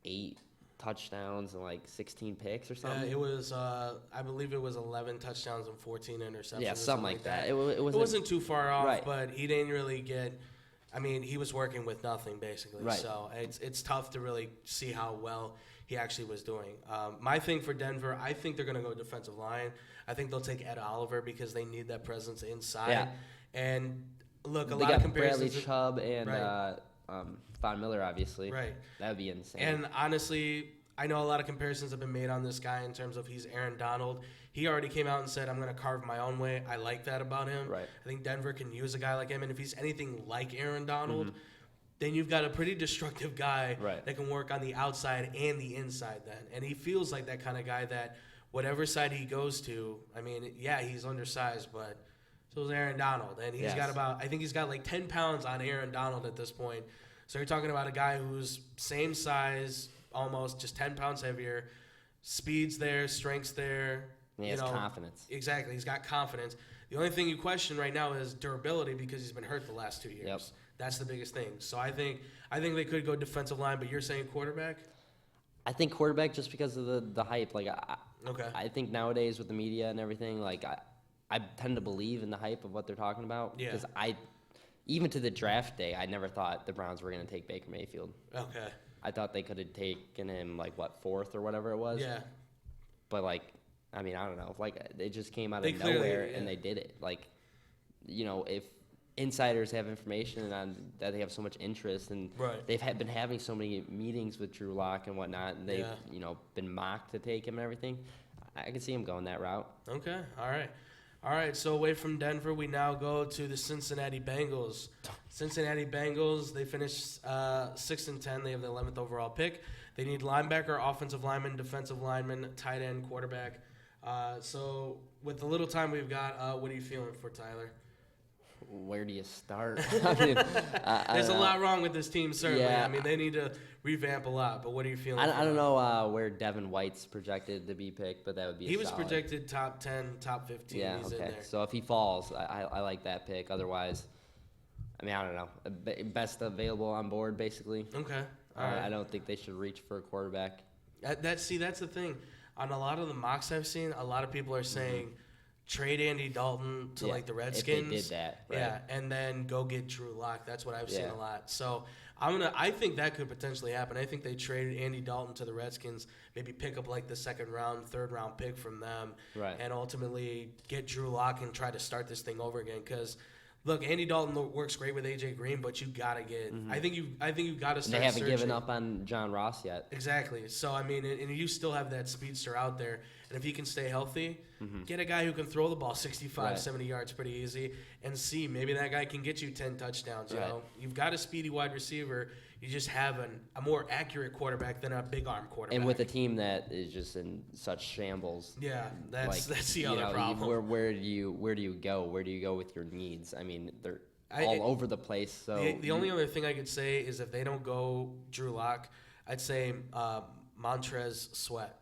8 touchdowns and like 16 picks or something. It was, I believe it was 11 touchdowns and 14 interceptions. Yeah, or something like that. It wasn't too far off, Right. but he didn't really get. I mean, he was working with nothing basically. Right. So it's tough to really see how well he actually was doing. My thing for Denver, I think they're going to go defensive line. I think they'll take Ed Oliver because they need that presence inside. Yeah. And look, They lot got of comparisons. Bradley Chubb and Right. Von Miller, obviously. Right. That would be insane. And honestly, I know a lot of comparisons have been made on this guy in terms of he's Aaron Donald. He already came out and said, I'm going to carve my own way. I like that about him. Right. I think Denver can use a guy like him. And if he's anything like Aaron Donald, then you've got a pretty destructive guy Right. that can work on the outside and the inside then. And he feels like that kind of guy that whatever side he goes to, I mean, yeah, he's undersized, but so is Aaron Donald. And he's Yes. got I think he's got like 10 pounds on Aaron Donald at this point. So you're talking about a guy who's same size, almost just 10 pounds heavier, speed's there, strength's there. He has confidence. Exactly, he's got confidence. The only thing you question right now is durability because he's been hurt the last 2 years. Yep. That's the biggest thing. So I think they could go defensive line, but you're saying quarterback? I think quarterback just because of the hype. Like Okay. I think nowadays with the media and everything, like I tend to believe in the hype of what they're talking about. Yeah. Because even to the draft day, I never thought the Browns were going to take Baker Mayfield. Okay. I thought they could have taken him like fourth or whatever it was. Yeah. But like, I mean, I don't know. Like it just came out They of clearly- nowhere yeah. and they did it. Like, if insiders have information on that they have so much interest and Right. they've been having so many meetings with Drew Lock and whatnot, and they've Yeah. been mocked to take him and everything. I can see him going that route. Okay. All right. So away from Denver, we now go to the Cincinnati Bengals. Cincinnati Bengals, they finished 6-10. They have the 11th overall pick. They need linebacker, offensive lineman, defensive lineman, tight end, quarterback. So with the little time we've got, what are you feeling for Tyler? Where do you start? I mean, There's a lot wrong with this team, certainly. Yeah. I mean, they need to revamp a lot. But what are you feeling? I don't know where Devin White's projected to be picked, but that would be. He was solid. projected top 10, top 15. Yeah, He's in okay. there. So if he falls, I like that pick. Otherwise, I mean, I don't know. Best available on board, basically. Okay. All right. I don't think they should reach for a quarterback. That's the thing. On a lot of the mocks I've seen, a lot of people are saying trade Andy Dalton to Yeah, like the if Redskins. they did that, right. Yeah, and then go get Drew Lock. That's what I've seen Yeah. a lot. So I think that could potentially happen. I think they traded Andy Dalton to the Redskins, maybe pick up like the second round, third round pick from them, Right. and ultimately get Drew Lock and try to start this thing over again. Because look, Andy Dalton works great with AJ Green, but you gotta get. I think you got to And start. they haven't searching. given up on John Ross yet. Exactly. So, I mean, and you still have that speedster out there. And if he can stay healthy, get a guy who can throw the ball 65, Right. 70 yards pretty easy and see. Maybe that guy can get you 10 touchdowns. You Right. know, you've got a speedy wide receiver. You just have a more accurate quarterback than a big arm quarterback. And with a team that is just in such shambles. Yeah, that's the you other know, problem. Where do you go? Where do you go with your needs? I mean, they're I- all over the place. So the only other thing I could say is if they don't go Drew Lock, I'd say Montrez Sweat.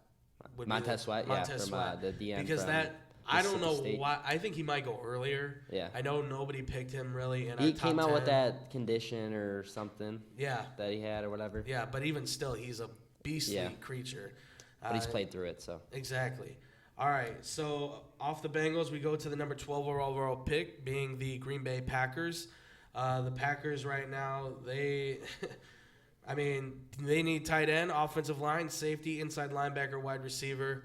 would be Montez Sweat, yeah, Montez from, Sweat. the DM because from I don't Mississippi know State. why. I think he might go earlier. Yeah. I know nobody picked him really. In He our top came out with 10. that condition or something Yeah, that he had or whatever. yeah, but even still, he's a beastly Yeah. creature. But he's played through it, so. Exactly. All right, so off the Bengals, we go to the number 12 overall pick, being the Green Bay Packers. The Packers right now, I mean, they need tight end, offensive line, safety, inside linebacker, wide receiver.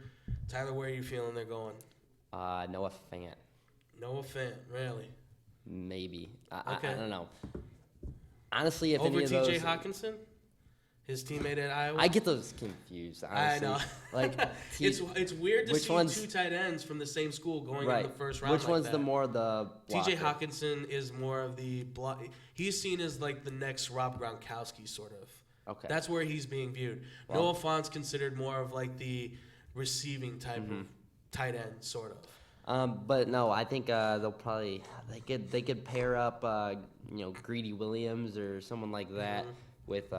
Tyler, where are you feeling they're going? Noah Fant. Noah Fant, really? Maybe. Okay. I don't know. Honestly, if Over any of T.J. those, Hawkinson, his teammate at Iowa. I get those confused. Honestly. I know. Like it's weird to which see one's- two tight ends from the same school going right. in the first round. Which like one's that. the more the T.J. blocker? Hawkinson is more of the block. He's seen as like the next Rob Gronkowski, sort of. Okay. That's where he's being viewed. Well- Noah Fant's considered more of like the receiving type of tight end, sort of. But no, I think they'll probably they could pair up Greedy Williams or someone like that with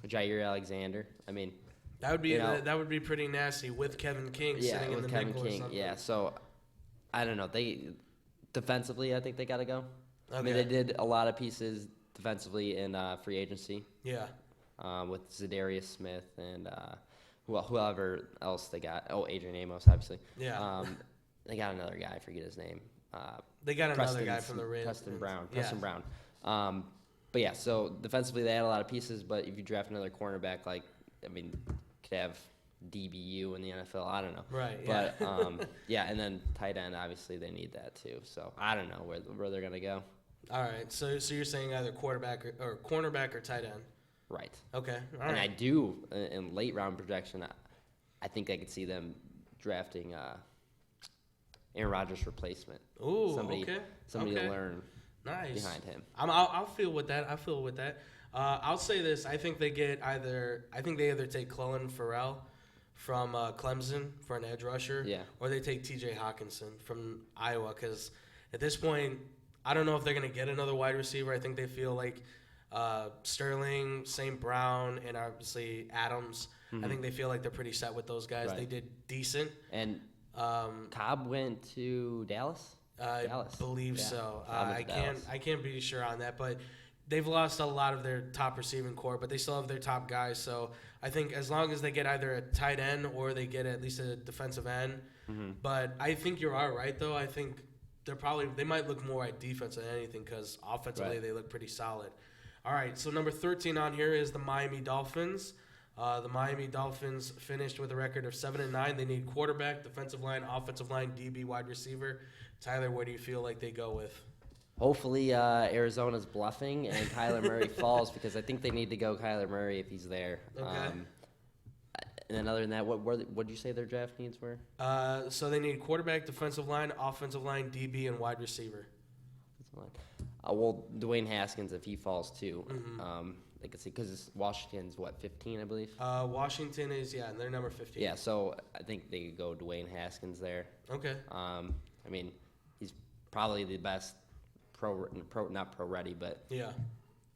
Jair Alexander. I mean, That would be pretty nasty with Kevin King sitting in with the Kevin nickel or King. something. Yeah, so I don't know. They defensively, I think they got to go. I mean, Okay. they did a lot of pieces defensively in free agency Yeah. with Zadarius Smith and whoever else they got. Oh, Adrian Amos, obviously. Yeah. They got another guy. I forget his name. They got another Preston- guy from the Ravens. Preston Brown. Yeah. Preston Brown. But yeah, so defensively they had a lot of pieces. But if you draft another cornerback, could have DBU in the NFL. I don't know. Right. Yeah. But yeah, and then tight end, obviously they need that too. So I don't know where they're gonna go. All right. So you're saying either quarterback or cornerback or tight end. Right. Okay. All And I right. do in late round projection. I think I could see them drafting Aaron Rodgers' replacement. Ooh. Somebody Okay. to learn Nice. behind him. I'll feel with that. I'll say this. I think they either take Clelin Ferrell from Clemson for an edge rusher, Yeah. or they take T.J. Hawkinson from Iowa. Because at this point, I don't know if they're going to get another wide receiver. I think they feel like Sterling, St. Brown, and obviously Adams. I think they feel like they're pretty set with those guys. Right. They did decent. And Cobb went to Dallas. I Dallas. believe Yeah. so. Cobb went I to Dallas. can't be sure on that, but they've lost a lot of their top receiving core, but they still have their top guys. So I think as long as they get either a tight end or they get at least a defensive end, but I think you're all right though. I think they might look more at defense than anything because offensively Right. they look pretty solid. All right, so number 13 on here is the Miami Dolphins. The Miami Dolphins finished with a record of 7-9. They need quarterback, defensive line, offensive line, DB, wide receiver. Tyler, where do you feel like they go with? Hopefully Arizona's bluffing and Kyler Murray falls because I think they need to go Kyler Murray if he's there. Okay. And then other than that, what did you say their draft needs were? So they need quarterback, defensive line, offensive line, DB, and wide receiver. Well, Dwayne Haskins if he falls too. Mm-hmm. They could see because Washington's 15, I believe. Washington is they're number 15. Yeah, so I think they could go Dwayne Haskins there. Okay. I mean, he's probably the best not pro ready, but Yeah.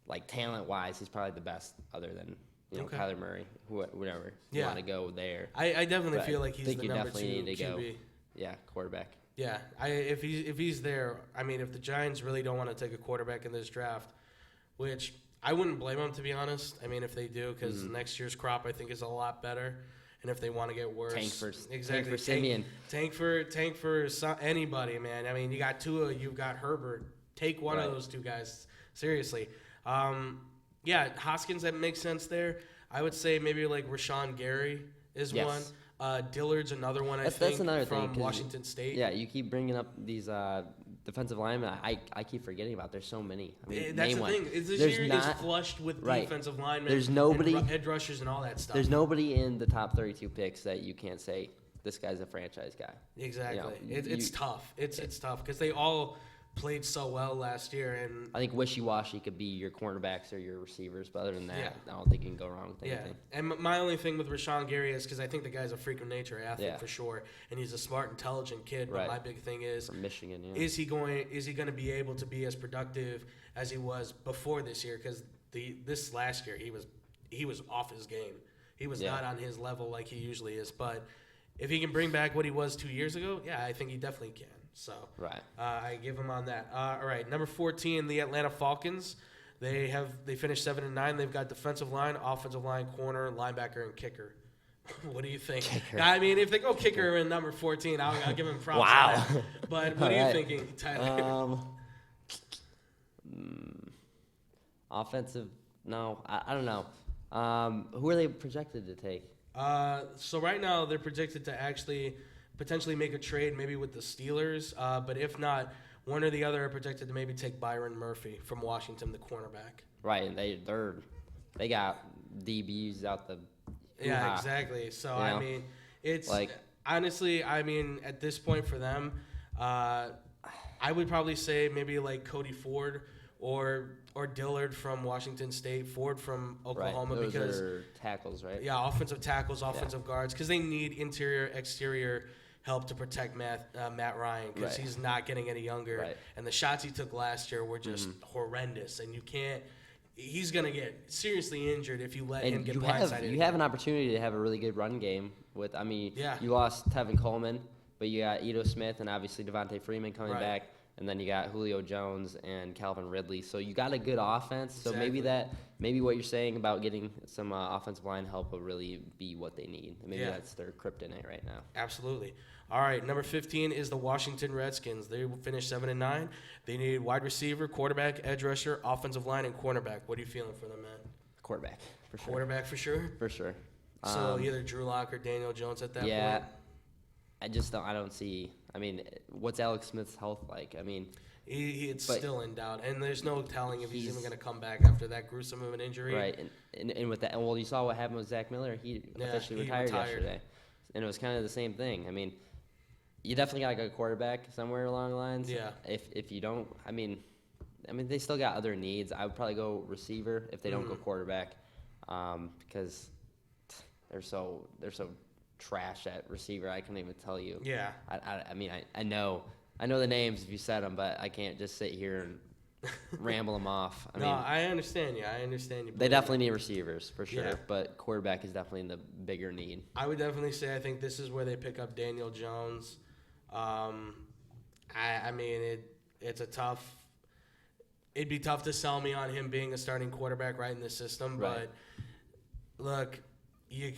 like talent wise, he's probably the best other than Okay. Kyler Murray, whatever. You Yeah. want to go there? I definitely But feel like I he's think the you number definitely 2 need to go. QB. Yeah, quarterback. Yeah, if he's there, I mean, if the Giants really don't want to take a quarterback in this draft, which I wouldn't blame them to be honest. I mean, if they do, because next year's crop I think is a lot better, and if they want to get worse, Tank for exactly Simeon. tank for anybody, man. I mean, you got Tua, you've got Herbert. Take one Right. of those two guys seriously. Yeah, Hoskins, that makes sense there. I would say maybe like Rashawn Gary is Yes. one. Dillard's another one. That's I think another from thing, 'cause Washington State. Yeah, you keep bringing up these defensive linemen. I keep forgetting about. There's so many. I mean, That's name the one. thing. Is this There's year not- is flushed with right. defensive linemen. There's nobody- and edge rushers, and all that stuff. There's nobody in the top 32 picks that you can't say this guy's a franchise guy. Exactly. You know, It's tough. It's tough because they all played so well last year, and I think wishy-washy could be your cornerbacks or your receivers, but other than that, Yeah. I don't think you can go wrong with yeah. anything. And my only thing with Rashawn Gary is because I think the guy's a freak of nature athlete Yeah. for sure, and he's a smart, intelligent kid. But Right. my big thing is, From Michigan, yeah. is he going to be able to be as productive as he was before this year? Because this last year he was off his game. He was Yeah. not on his level like he usually is. But if he can bring back what he was 2 years ago, yeah, I think he definitely can. So Right. I give him on that. All right, number 14, the Atlanta Falcons. They finished 7-9. They've got defensive line, offensive line, corner, linebacker, and kicker. What do you think? Kicker. I mean, if they go kicker in number 14, I'll give him props. Wow. For that. But what are you All right. thinking, Tyler? Offensive No, I don't know. Who are they projected to take? So right now they're projected to actually potentially make a trade maybe with the Steelers, but if not, one or the other are projected to maybe take Byron Murphy from Washington, the cornerback. Right, and they got DBs out the Yeah, hoo-ha. exactly. So You know? I mean, it's Like- honestly, I mean, at this point for them, I would probably say maybe like Cody Ford or Dillard from Washington State, Ford from Oklahoma, right. Those because are tackles, right? yeah, offensive tackles, offensive guards, because they need interior, exterior help to protect Matt Ryan, because Right. he's not getting any younger, Right. and the shots he took last year were just horrendous, and you can't. He's gonna get seriously injured if you let him And get you blindsided. have an opportunity to have a really good run game with. I mean, Yeah. you lost Tevin Coleman, but you got Ito Smith and obviously Devontae Freeman coming Right. back, and then you got Julio Jones and Calvin Ridley. So you got a good offense. So Exactly. maybe what you're saying about getting some offensive line help will really be what they need. Maybe Yeah. that's their kryptonite right now. Absolutely. All right, number 15 is the Washington Redskins. They finished 7-9. They need wide receiver, quarterback, edge rusher, offensive line, and cornerback. What are you feeling for them, man? Quarterback for sure. Quarterback for sure. For sure. So either Drew Lock or Daniel Jones at that Yeah. point. I don't see. I mean, what's Alex Smith's health like? I mean, It's But still in doubt, and there's no telling if he's even he's- going to come back after that gruesome of an injury. right, and with that, well, you saw what happened with Zach Miller. He Yeah, officially he retired retired. yesterday, and it was kind of the same thing. I mean, you definitely got to go quarterback somewhere along the lines. Yeah. If you don't, I mean, they still got other needs. I would probably go receiver if they don't go quarterback, because they're so trash at receiver. I couldn't even tell you. Yeah. I mean, I know the names if you said them, but I can't just sit here and ramble them off. I No, mean, I understand you. they definitely need receivers for sure, Yeah. but quarterback is definitely the bigger need. I would definitely say I think this is where they pick up Daniel Jones. I mean, it's a tough. It'd be tough to sell me on him being a starting quarterback right in this system, Right. but look, you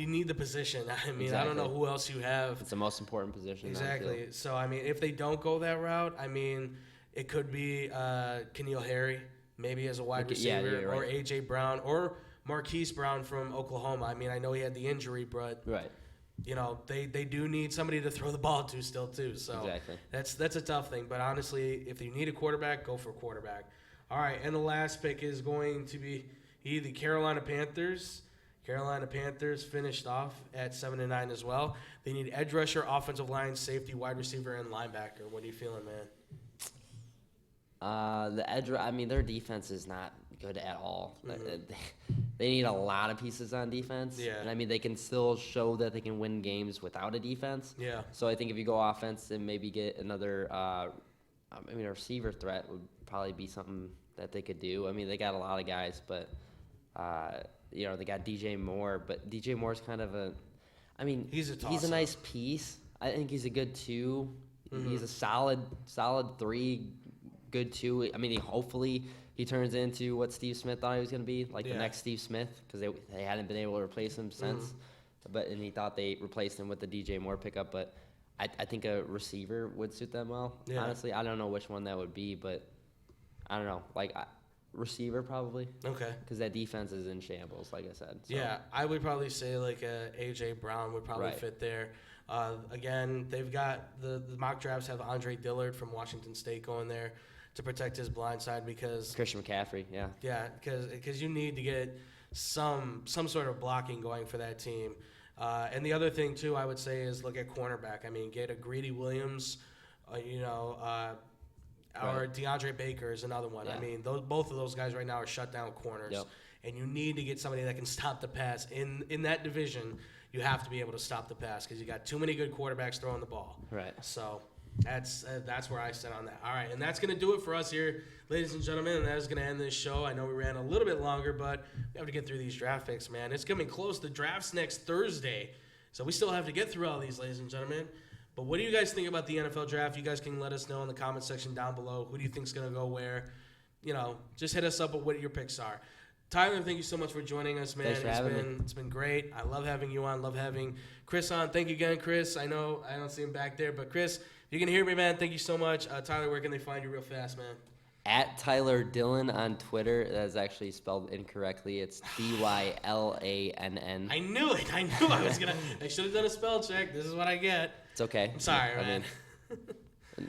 need the position. I mean, I don't know Exactly. who else you have. It's the most important position. on the field. Exactly. So I mean, if they don't go that route, I mean, it could be Keneal Harry, maybe as a wide Yeah, receiver, you're or right. AJ Brown, or Marquise Brown from Oklahoma. I mean, I know he had the injury, but Right. you know they do need somebody to throw the ball to still too. So Exactly. that's a tough thing. But honestly, if you need a quarterback, go for quarterback. All right, and the last pick is going to be the Carolina Panthers. Carolina Panthers finished off at 7-9 as well. They need edge rusher, offensive line, safety, wide receiver, and linebacker. What are you feeling, man? The edge. I mean, their defense is not good at all. They need a lot of pieces on defense. Yeah. And I mean, they can still show that they can win games without a defense. Yeah. So I think if you go offense and maybe get another, a receiver threat would probably be something that they could do. I mean, they got a lot of guys, but they got DJ Moore, but DJ Moore's kind of He's a he's toss-up. a nice piece. I think he's a good 2. He's a solid 3, good 2. I mean, hopefully he turns into what Steve Smith thought he was going to be, like the Yeah. next Steve Smith, because they hadn't been able to replace him since. And he thought they replaced him with the DJ Moore pickup, but I think a receiver would suit them well. Yeah. Honestly, I don't know which one that would be, but I don't know. Receiver probably, Okay. because that defense is in shambles, like I said. So. Yeah, I would probably say like AJ Brown would probably Right. fit there. Again, they've got the mock drafts have Andre Dillard from Washington State going there to protect his blind side because Christian McCaffrey, yeah. yeah, because you need to get some sort of blocking going for that team. And the other thing too, I would say is look at cornerback. I mean, get a Greedy Williams, or Right. DeAndre Baker is another one. I Yeah. mean, both of those guys right now are shut down corners. Yep. And you need to get somebody that can stop the pass. In that division, you have to be able to stop the pass because you got too many good quarterbacks throwing the ball. Right. So that's where I stand on that. All right, and that's going to do it for us here, ladies and gentlemen, and that is going to end this show. I know we ran a little bit longer, but we have to get through these draft picks, man. It's coming close. The draft's next Thursday, so we still have to get through all these, ladies and gentlemen. But what do you guys think about the NFL draft? You guys can let us know in the comment section down below. Who do you think's going to go where? Just hit us up with what your picks are. Tyler, thank you so much for joining us, man. Thanks for having me. It's been great. I love having you on. Love having Chris on. Thank you again, Chris. I know I don't see him back there, but Chris, if you can hear me, man, thank you so much. Tyler, where can they find you real fast, man? At Tyler Dillon on Twitter. That is actually spelled incorrectly. It's DYLANN. I knew it. I should have done a spell check. This is what I get. It's okay. I'm sorry, man.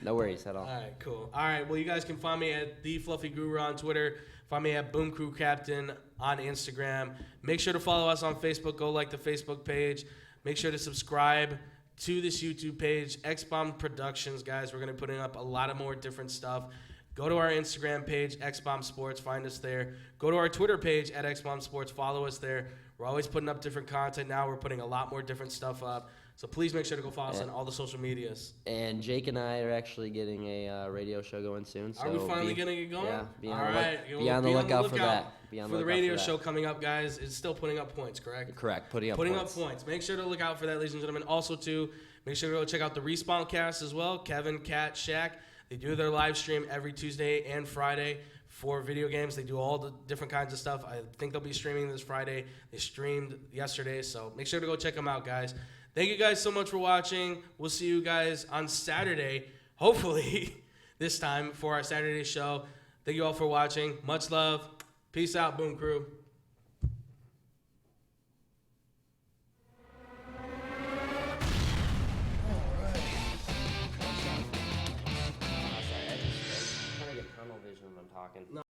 No worries at all. All right, cool. All right, well, you guys can find me at The Fluffy Guru on Twitter. Find me at Boom Crew Captain on Instagram. Make sure to follow us on Facebook. Go like the Facebook page. Make sure to subscribe to this YouTube page, X-Bomb Productions, guys. We're going to be putting up a lot of more different stuff. Go to our Instagram page, X-Bomb Sports. Find us there. Go to our Twitter page at X-Bomb Sports. Follow us there. We're always putting up different content now. We're putting a lot more different stuff up. So please make sure to go follow us on all the social medias. And Jake and I are actually getting a radio show going soon. So are we finally getting it going? Yeah. Be on the lookout for that. For the radio show coming up, guys. It's still putting up points, correct? Correct. Putting up points. Make sure to look out for that, ladies and gentlemen. Also, too, make sure to go check out the Respawn Cast as well. Kevin, Kat, Shaq. They do their live stream every Tuesday and Friday for video games. They do all the different kinds of stuff. I think they'll be streaming this Friday. They streamed yesterday, so make sure to go check them out, guys. Thank you guys so much for watching. We'll see you guys on Saturday, hopefully this time, for our Saturday show. Thank you all for watching. Much love. Peace out, Boom Crew. I'm trying to get tunnel vision when I'm talking.